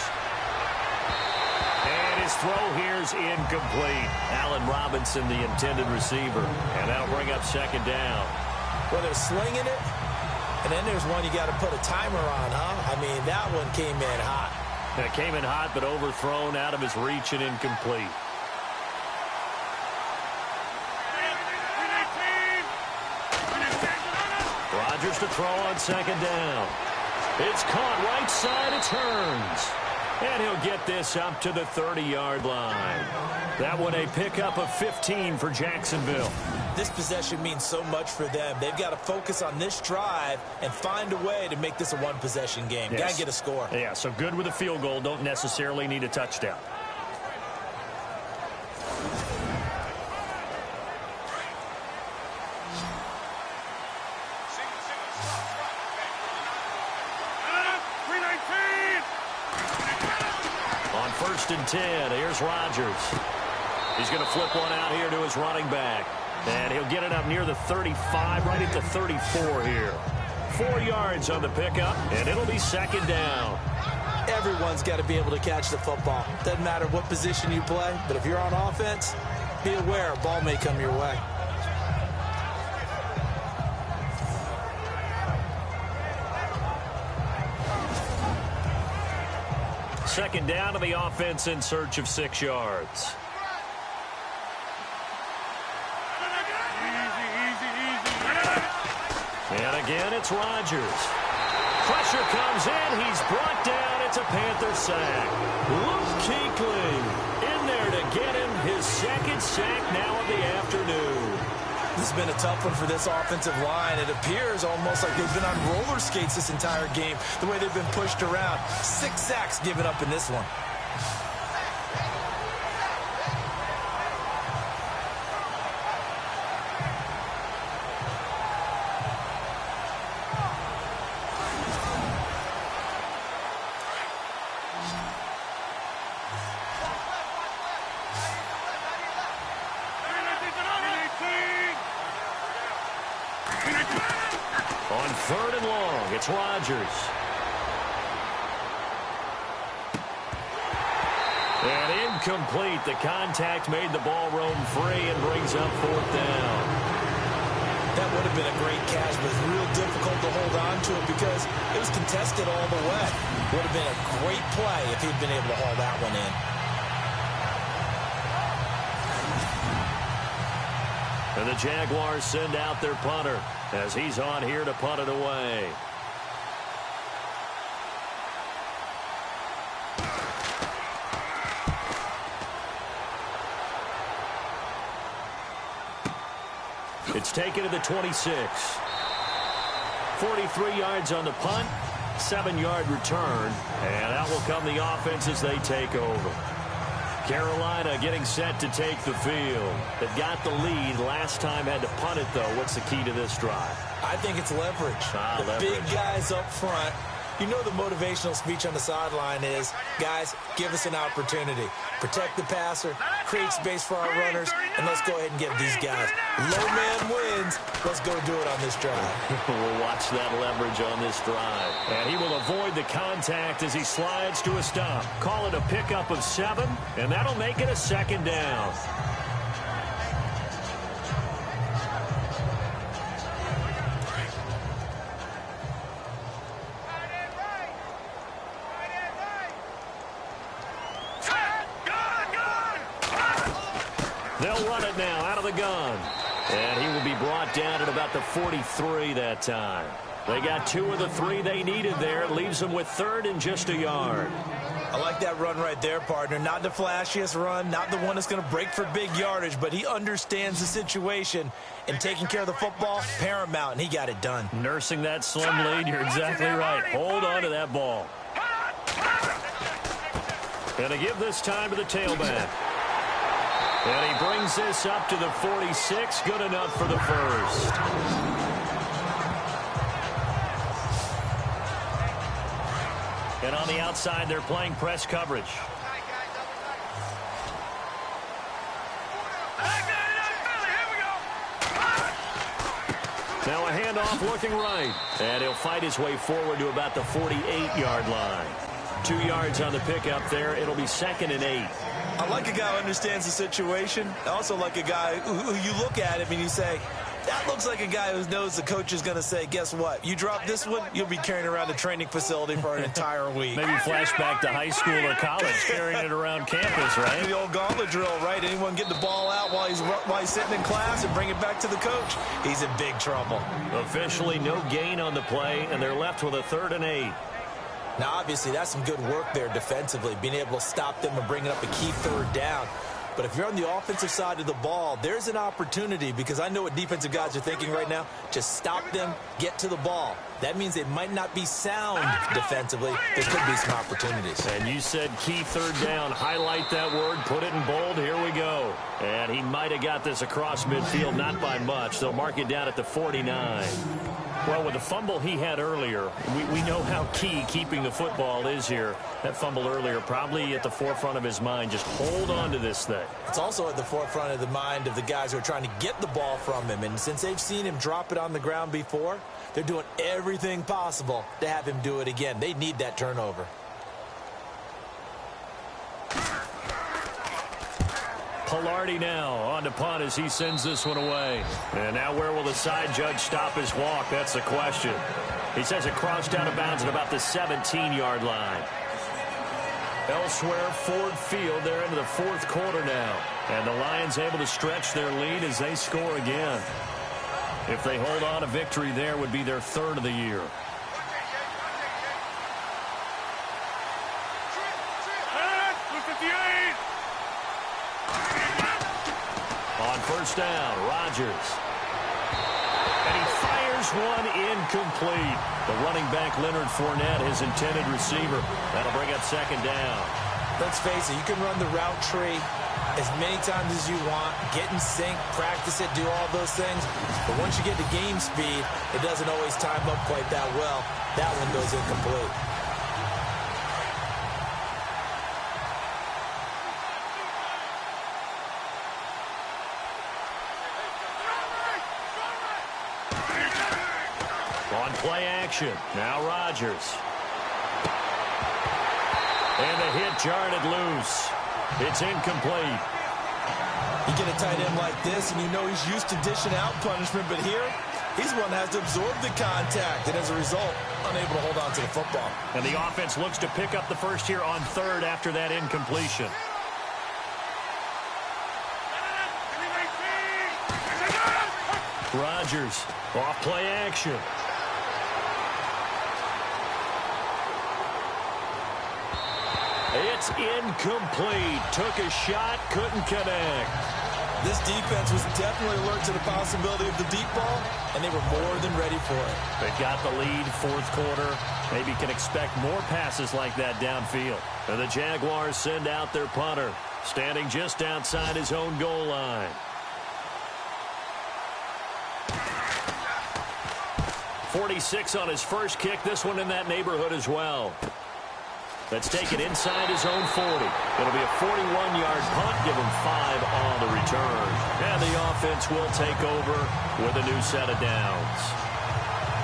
And his throw here's incomplete. Allen Robinson, the intended receiver. And that'll bring up 2nd down. Well, they're slinging it, and then there's one you got to put a timer on, huh? I mean, that one came in hot. It came in hot, but overthrown, out of his reach and incomplete. Rodgers to throw on 2nd down. It's caught right side. It turns. And he'll get this up to the 30-yard line. That one a pickup of 15 for Jacksonville. This possession means so much for them. They've got to focus on this drive and find a way to make this a one-possession game. Yes. Got to get a score. Yeah, so good with a field goal. Don't necessarily need a touchdown. On 1st and 10, here's Rodgers. He's going to flip one out here to his running back. And he'll get it up near the 35, right at the 34 here. 4 yards on the pickup, and it'll be 2nd down. Everyone's got to be able to catch the football. Doesn't matter what position you play, but if you're on offense, be aware a ball may come your way. Second down to the offense in search of 6 yards. And again, it's Rodgers. Pressure comes in. He's brought down. It's a Panther sack. Luke Kuechly in there to get him his 2nd sack now of the afternoon. This has been a tough one for this offensive line. It appears almost like they've been on roller skates this entire game, the way they've been pushed around. 6 sacks given up in this one. On 3rd and long, it's Rodgers. And incomplete. The contact made the ball roam free and brings up 4th down. That would have been a great catch, but it's real difficult to hold on to it because it was contested all the way. Would have been a great play if he'd been able to haul that one in. And the Jaguars send out their punter as he's on here to punt it away. It's taken to the 26. 43 yards on the punt, 7-yard return, and out will come the offense as they take over. Carolina getting set to take the field. They've got the lead. Last time had to punt it, though. What's the key to this drive? I think it's leverage. The big guys up front. You know the motivational speech on the sideline is, guys, give us an opportunity. Protect the passer, create space for our runners, and let's go ahead and get these guys. Low man wins. Let's go do it on this drive. We'll watch that leverage on this drive. And he will avoid the contact as he slides to a stop. Call it a pickup of 7, and that'll make it a 2nd down. They'll run it now out of the gun. And he will be brought down at about the 43 that time. They got 2 of the 3 they needed there. It leaves them with 3rd and just a yard. I like that run right there, partner. Not the flashiest run, not the one that's going to break for big yardage, but he understands the situation, and taking care of the football, paramount, and he got it done. Nursing that slim lead, you're exactly right. Hold on to that ball. Going to give this time to the tailback. And he brings this up to the 46. Good enough for the first. And on the outside, they're playing press coverage. Now a handoff looking right. And he'll fight his way forward to about the 48-yard line. 2 yards on the pickup there. It'll be 2nd and 8. I like a guy who understands the situation. I also like a guy who you look at him and you say, that looks like a guy who knows the coach is going to say, guess what? You drop this one, you'll be carrying around a training facility for an entire week. Maybe flashback to high school or college, carrying it around campus, right? The old gauntlet drill, right? Anyone get the ball out while he's sitting in class and bring it back to the coach, he's in big trouble. Officially no gain on the play, and they're left with a 3rd and 8. Now, obviously, that's some good work there defensively, being able to stop them and bringing up a key 3rd down. But if you're on the offensive side of the ball, there's an opportunity, because I know what defensive guys are thinking right now. Just stop them, get to the ball. That means they might not be sound defensively. There could be some opportunities. And you said key 3rd down. Highlight that word, put it in bold. Here we go. And he might have got this across midfield, not by much. They'll mark it down at the 49. Well, with the fumble he had earlier, we know how key keeping the football is here. That fumble earlier probably at the forefront of his mind. Just hold on to this thing. It's also at the forefront of the mind of the guys who are trying to get the ball from him. And since they've seen him drop it on the ground before, they're doing everything possible to have him do it again. They need that turnover. Pilardi now on to punt as he sends this one away. And now where will the side judge stop his walk? That's the question. He says it crossed out of bounds at about the 17-yard line. Elsewhere, Ford Field, they're into the 4th quarter now. And the Lions able to stretch their lead as they score again. If they hold on, a victory there would be their 3rd of the year. On 1st down, Rodgers. And he fires one incomplete. The running back, Leonard Fournette, his intended receiver. That'll bring up 2nd down. Let's face it, you can run the route tree as many times as you want, get in sync, practice it, do all those things. But once you get to game speed, it doesn't always time up quite that well. That one goes incomplete. On play action, now Rodgers. And the hit jarred it loose. It's incomplete. You get a tight end like this, and you know he's used to dishing out punishment, but here, he's the one that has to absorb the contact, and as a result, unable to hold on to the football. And the offense looks to pick up the first here on 3rd after that incompletion. Rodgers, off play action. It's incomplete. Took a shot, couldn't connect. This defense was definitely alert to the possibility of the deep ball, and they were more than ready for it. They got the lead, 4th quarter. Maybe can expect more passes like that downfield. And the Jaguars send out their punter, standing just outside his own goal line. .46 on his first kick. This one in that neighborhood as well. Let's take it inside his own 40. It'll be a 41-yard punt. Give him 5 on the return. And the offense will take over with a new set of downs.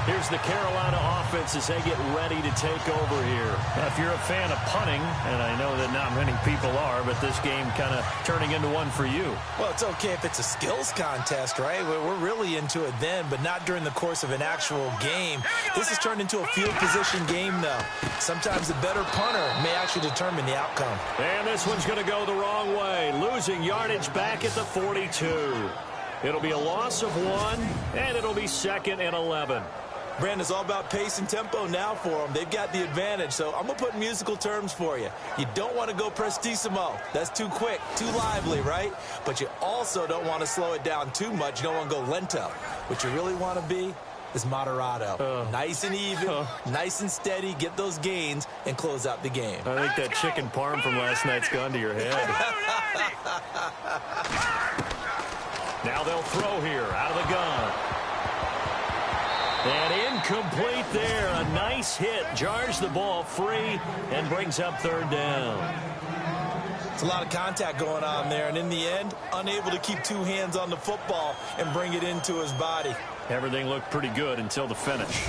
Here's the Carolina offense as they get ready to take over here. Now, if you're a fan of punting, and I know that not many people are, but this game kind of turning into one for you. Well, it's okay if it's a skills contest, right? We're really into it then, but not during the course of an actual game. This has turned into a field position game, though. Sometimes the better punter may actually determine the outcome. And this one's going to go the wrong way, losing yardage back at the 42. It'll be a loss of 1, and it'll be 2nd and 11. Brandon, it's all about pace and tempo now for them. They've got the advantage, so I'm going to put musical terms for you. You don't want to go prestissimo. That's too quick, too lively, right? But you also don't want to slow it down too much. You don't want to go lento. What you really want to be is moderato. Nice and even, nice and steady, get those gains, and close out the game. I think that chicken parm from last night's gone to your head. Now they'll throw here, out of the gun. And incomplete there. A nice hit. Jars the ball free and brings up 3rd down. It's a lot of contact going on there, and in the end, unable to keep 2 hands on the football and bring it into his body. Everything looked pretty good until the finish.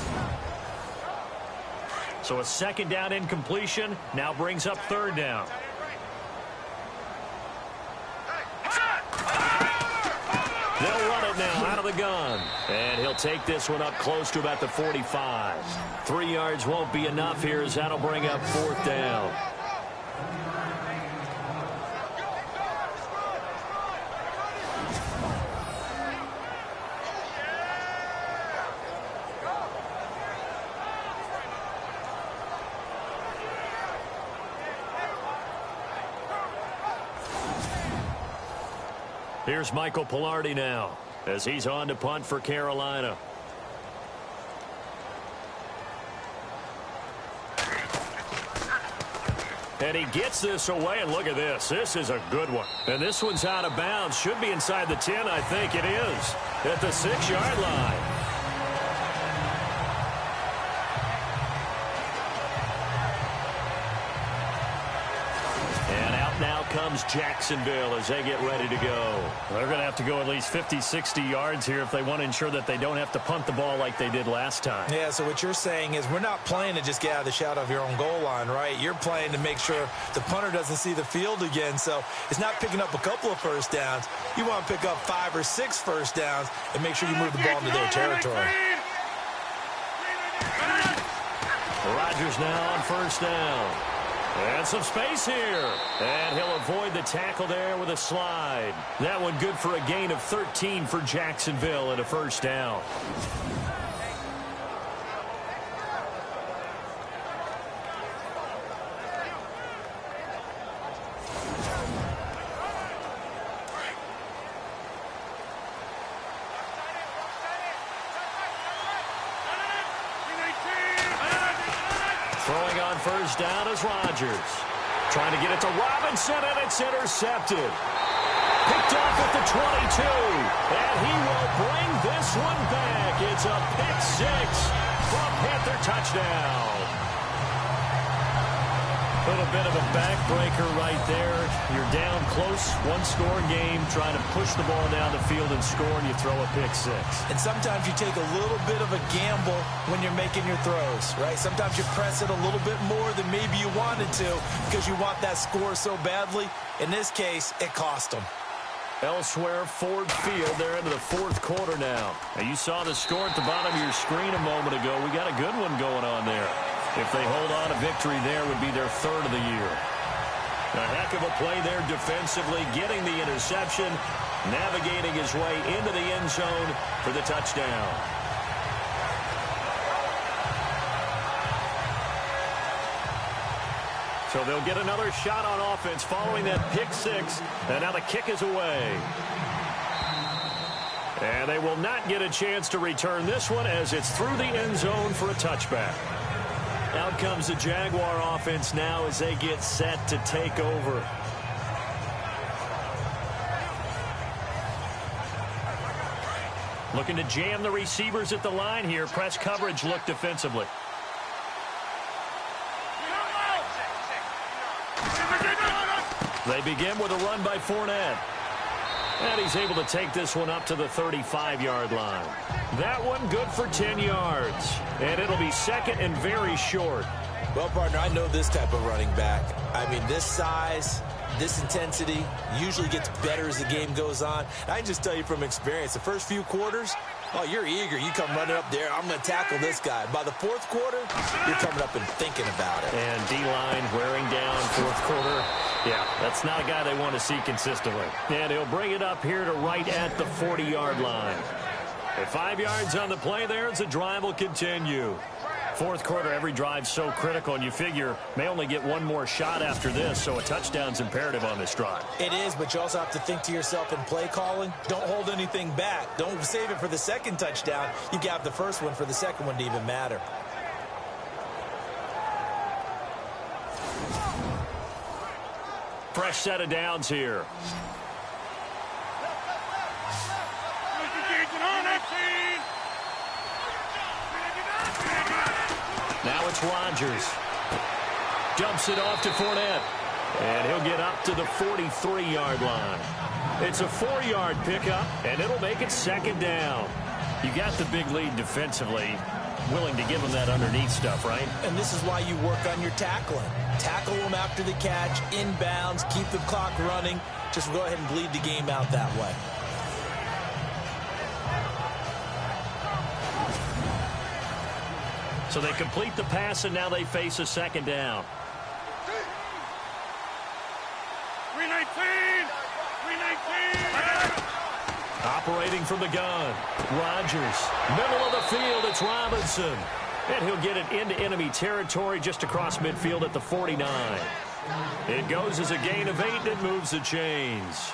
So a 2nd down incompletion now brings up 3rd down. They'll run it now out of the gun. And he'll take this one up close to about the 45. 3 yards won't be enough here as that'll bring up 4th down. Here's Michael Pilardi now as he's on to punt for Carolina. And he gets this away, and look at this. This is a good one. And this one's out of bounds. Should be inside the 10, I think it is. At the 6-yard line. Now comes Jacksonville as they get ready to go. They're going to have to go at least 50, 60 yards here if they want to ensure that they don't have to punt the ball like they did last time. Yeah, so what you're saying is we're not playing to just get out of the shadow of your own goal line, right? You're playing to make sure the punter doesn't see the field again. So it's not picking up a couple of first downs. You want to pick up 5 or 6 first downs and make sure you move the ball into their territory. Rodgers now on 1st down. And some space here. And he'll avoid the tackle there with a slide. That one good for a gain of 13 for Jacksonville and a 1st down. Throwing on 1st down is Rodgers. Trying to get it to Robinson, and it's intercepted. Picked off at the 22. And he will bring this one back. It's a pick 6 for a Panther touchdown. A little bit of a backbreaker right there. You're down close, 1-score game, trying to push the ball down the field and score, and you throw a pick 6. And sometimes you take a little bit of a gamble when you're making your throws, right? Sometimes you press it a little bit more than maybe you wanted to because you want that score so badly. In this case, it cost them. Elsewhere, Ford Field, they're into the 4th quarter now. And you saw the score at the bottom of your screen a moment ago. We got a good one going on there. If they hold on, a victory there would be their 3rd of the year. A heck of a play there defensively, getting the interception, navigating his way into the end zone for the touchdown. So they'll get another shot on offense following that pick 6, and now the kick is away. And they will not get a chance to return this one as it's through the end zone for a touchback. Out comes the Jaguar offense now as they get set to take over. Looking to jam the receivers at the line here. Press coverage look defensively. They begin with a run by Fournette. And he's able to take this one up to the 35-yard line. That one good for 10 yards. And it'll be second and very short. Well, partner, I know this type of running back. I mean, this size, this intensity usually gets better as the game goes on. I can just tell you from experience, the first few quarters, oh, you're eager. You come running up there, I'm going to tackle this guy. By the fourth quarter, you're coming up and thinking about it. And D-line wearing down fourth quarter. Yeah, that's not a guy they want to see consistently. And he'll bring it up here to right at the 40-yard line. At 5 yards on the play there, as the drive will continue. Fourth quarter, every drive so critical, and you figure may only get one more shot after this, so a touchdown's imperative on this drive. It is, but you also have to think to yourself in play calling, don't hold anything back. Don't save it for the second touchdown. You got the first one for the second one to even matter. Fresh set of downs here. Now it's Rodgers. Dumps it off to Fournette. And he'll get up to the 43-yard line. It's a 4-yard pickup, and it'll make it second down. You got the big lead defensively. Willing to give him that underneath stuff, right? And this is why you work on your tackling. Tackle them after the catch, inbounds, keep the clock running. Just go ahead and bleed the game out that way. So they complete the pass, and now they face a second down. 319! 319! Operating from the gun. Rodgers. Middle of the field, it's Robinson. And he'll get it into enemy territory just across midfield at the 49. It goes as a gain of 8, and it moves the chains.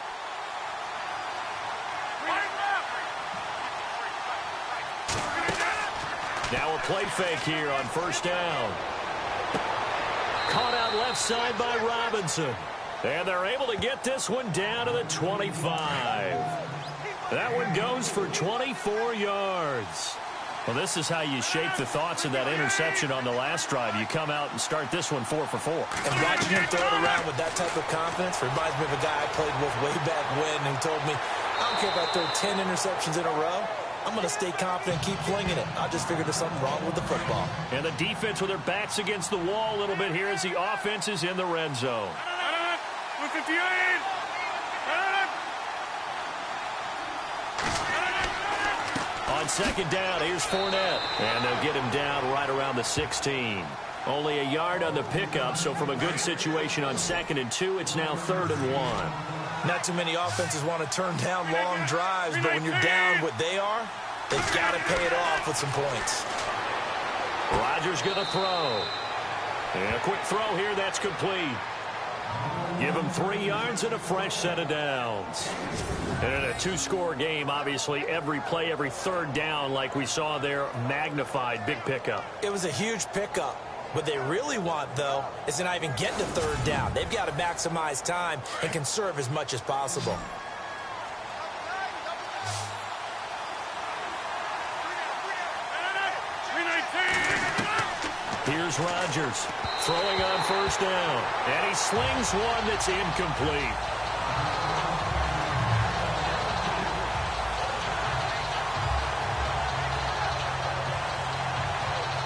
Now a play fake here on first down. Caught out left side by Robinson. And they're able to get this one down to the 25. That one goes for 24 yards. Well, this is how you shape the thoughts of that interception on the last drive. You come out and start this one 4 for 4. And watching him throw it around with that type of confidence reminds me of a guy I played with way back when who told me, I don't care if I throw 10 interceptions in a row. I'm going to stay confident and keep flinging it. I just figured there's something wrong with the football. And the defense with their backs against the wall a little bit here as the offense is in the red zone. On second down, here's Fournette. And they'll get him down right around the 16. Only a yard on the pickup, so from a good situation on 2nd and 2, it's now 3rd and 1. Not too many offenses want to turn down long drives, but when you're down what they are, they've got to pay it off with some points. Rodgers going to throw. And a quick throw here, that's complete. Give him 3 yards and a fresh set of downs. And in a 2-score game, obviously, every play, every third down, like we saw there, magnified, big pickup. It was a huge pickup. What they really want, though, is to not even get to 3rd down. They've got to maximize time and conserve as much as possible. Here's Rodgers throwing on first down. And he slings one that's incomplete.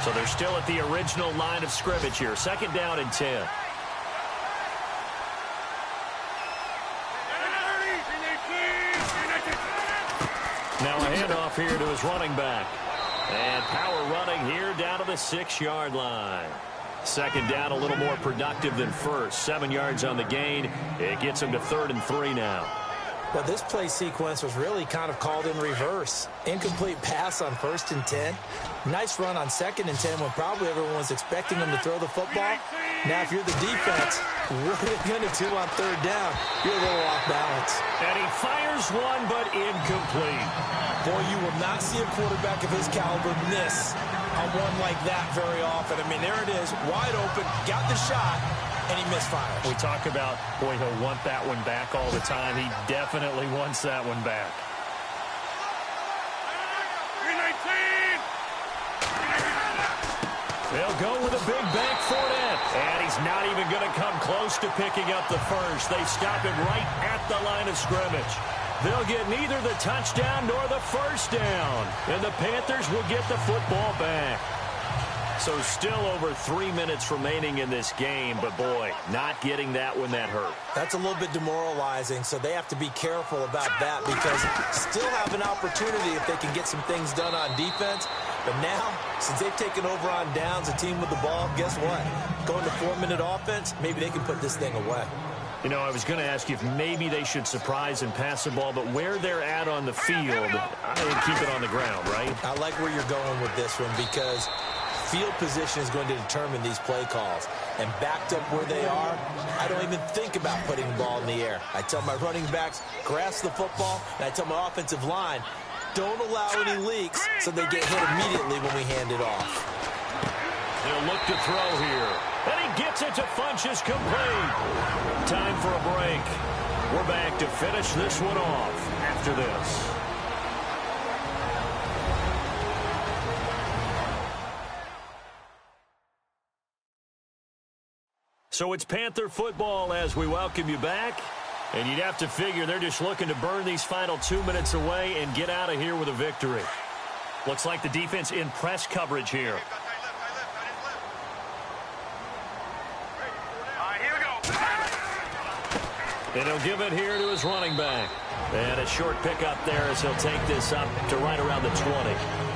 So they're still at the original line of scrimmage here. 2nd down and 10. Now a handoff here to his running back. And power running here down to the 6-yard line. 2nd down a little more productive than first. 7 yards on the gain. It gets him to 3rd and 3 now. Well, this play sequence was really kind of called in reverse. Incomplete pass on 1st and 10. Nice run on 2nd and 10 when probably everyone was expecting him to throw the football. Now, if you're the defense, what are they going to do on 3rd down? You're a little off balance. And he fires one, but incomplete. Boy, you will not see a quarterback of his caliber miss on one like that very often. I mean, there it is, wide open, got the shot, and he misfires. We talk about, boy, he'll want that one back all the time. He definitely wants that one back. 319! They'll go with a big bank Fournette. And he's not even going to come close to picking up the first. They stop him right at the line of scrimmage. They'll get neither the touchdown nor the first down. And the Panthers will get the football back. So still over 3 minutes remaining in this game, but boy, not getting that one that hurt. That's a little bit demoralizing, so they have to be careful about that because still have an opportunity if they can get some things done on defense. But now, since they've taken over on downs, a team with the ball, guess what? Going to 4-minute offense, maybe they can put this thing away. You know, I was going to ask you if maybe they should surprise and pass the ball, but where they're at on the field, I would keep it on the ground, right? I like where you're going with this one because field position is going to determine these play calls. And backed up where they are, I don't even think about putting the ball in the air. I tell my running backs, grasp the football, and I tell my offensive line, don't allow any leaks so they get hit immediately when we hand it off. They'll look to throw here. And he gets it to Funchess complete. Time for a break. We're back to finish this one off after this. So it's Panther football as we welcome you back. And you'd have to figure they're just looking to burn these final 2 minutes away and get out of here with a victory. Looks like the defense in press coverage here. And he'll give it here to his running back. And a short pickup there as he'll take this up to right around the 20.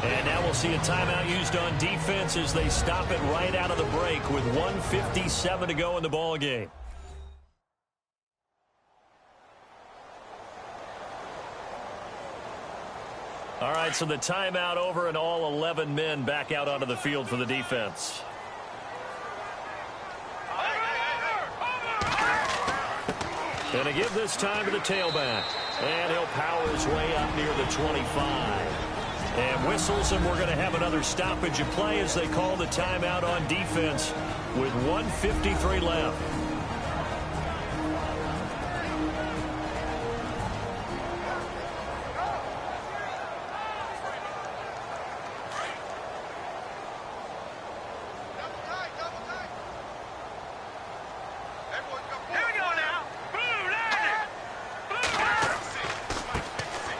And now we'll see a timeout used on defense as they stop it right out of the break with 1:57 to go in the ball game. All right, so the timeout over and all 11 men back out onto the field for the defense. And to give this time to the tailback. And he'll power his way up near the 25. And whistles, and we're going to have another stoppage of play as they call the timeout on defense with 1:53 left.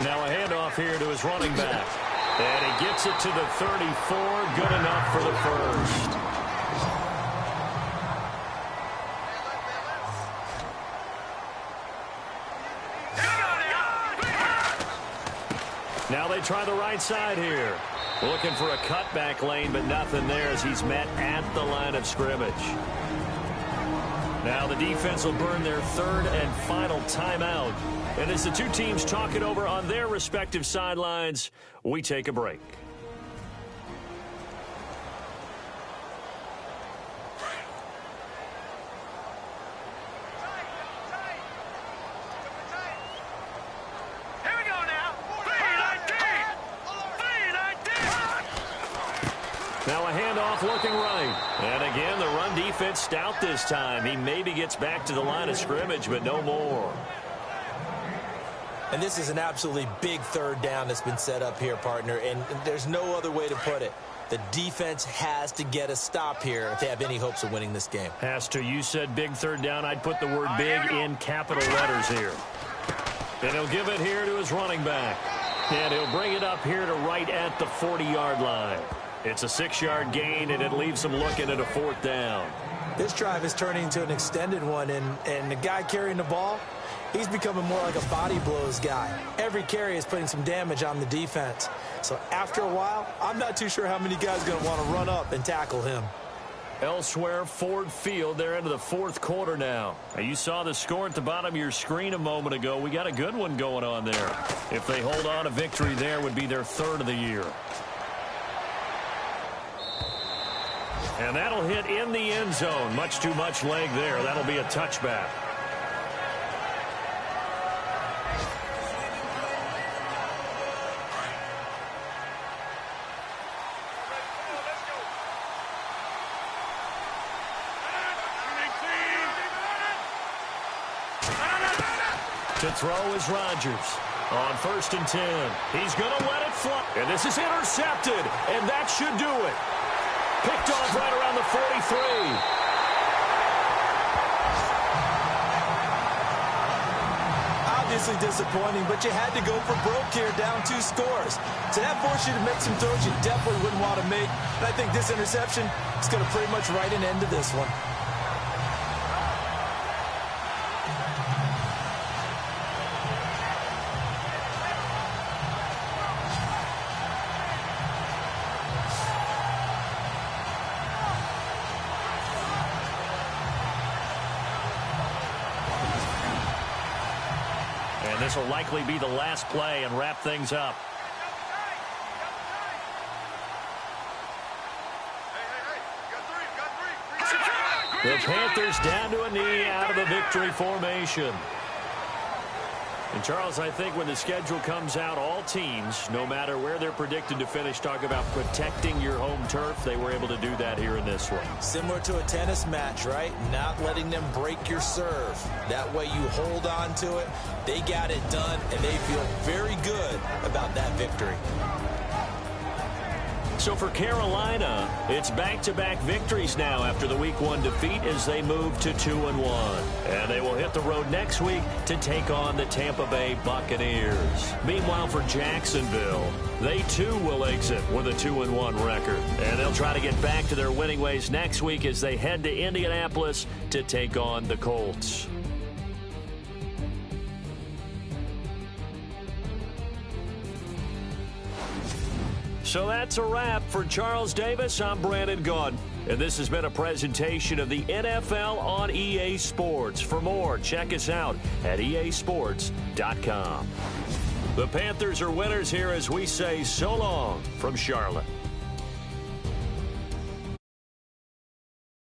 Now a handoff here to his running back. And he gets it to the 34. Good enough for the first. Now they try the right side here. Looking for a cutback lane, but nothing there as he's met at the line of scrimmage. Now the defense will burn their third and final timeout. And as the two teams talk it over on their respective sidelines, we take a break. Now a handoff looking right. And again, the run defense stout this time. He maybe gets back to the line of scrimmage, but no more. And this is an absolutely big third down that's been set up here, partner, and there's no other way to put it. The defense has to get a stop here if they have any hopes of winning this game. Has to. You said big third down. I'd put the word big in capital letters here. And he'll give it here to his running back. And he'll bring it up here to right at the 40-yard line. It's a 6-yard gain, and it leaves them looking at a fourth down. This drive is turning into an extended one, and the guy carrying the ball, he's becoming more like a body blows guy. Every carry is putting some damage on the defense. So after a while, I'm not too sure how many guys are going to want to run up and tackle him. Elsewhere, Ford Field, they're into the fourth quarter now. You saw the score at the bottom of your screen a moment ago. We got a good one going on there. If they hold on, a victory there would be their third of the year. And that'll hit in the end zone. Much too much leg there. That'll be a touchback. To throw is Rodgers. On 1st and 10. He's going to let it fly. And this is intercepted. And that should do it. Picked off right around the 43. I'll obviously disappointing, but you had to go for broke here, down 2 scores. So that forced you to make some throws you definitely wouldn't want to make. And I think this interception is going to pretty much write an end to this one. And this will likely be the last play and wrap things up. The Panthers down to a knee out of the victory formation. And, Charles, I think when the schedule comes out, all teams, no matter where they're predicted to finish, talk about protecting your home turf. They were able to do that here in this one. Similar to a tennis match, right? Not letting them break your serve. That way you hold on to it. They got it done, and they feel very good about that victory. So for Carolina, it's back-to-back victories now after the Week 1 defeat as they move to 2-1. And they will hit the road next week to take on the Tampa Bay Buccaneers. Meanwhile, for Jacksonville, they too will exit with a 2-1 record. And they'll try to get back to their winning ways next week as they head to Indianapolis to take on the Colts. So that's a wrap. For Charles Davis, I'm Brandon Gaudin. And this has been a presentation of the NFL on EA Sports. For more, check us out at easports.com. The Panthers are winners here as we say so long from Charlotte.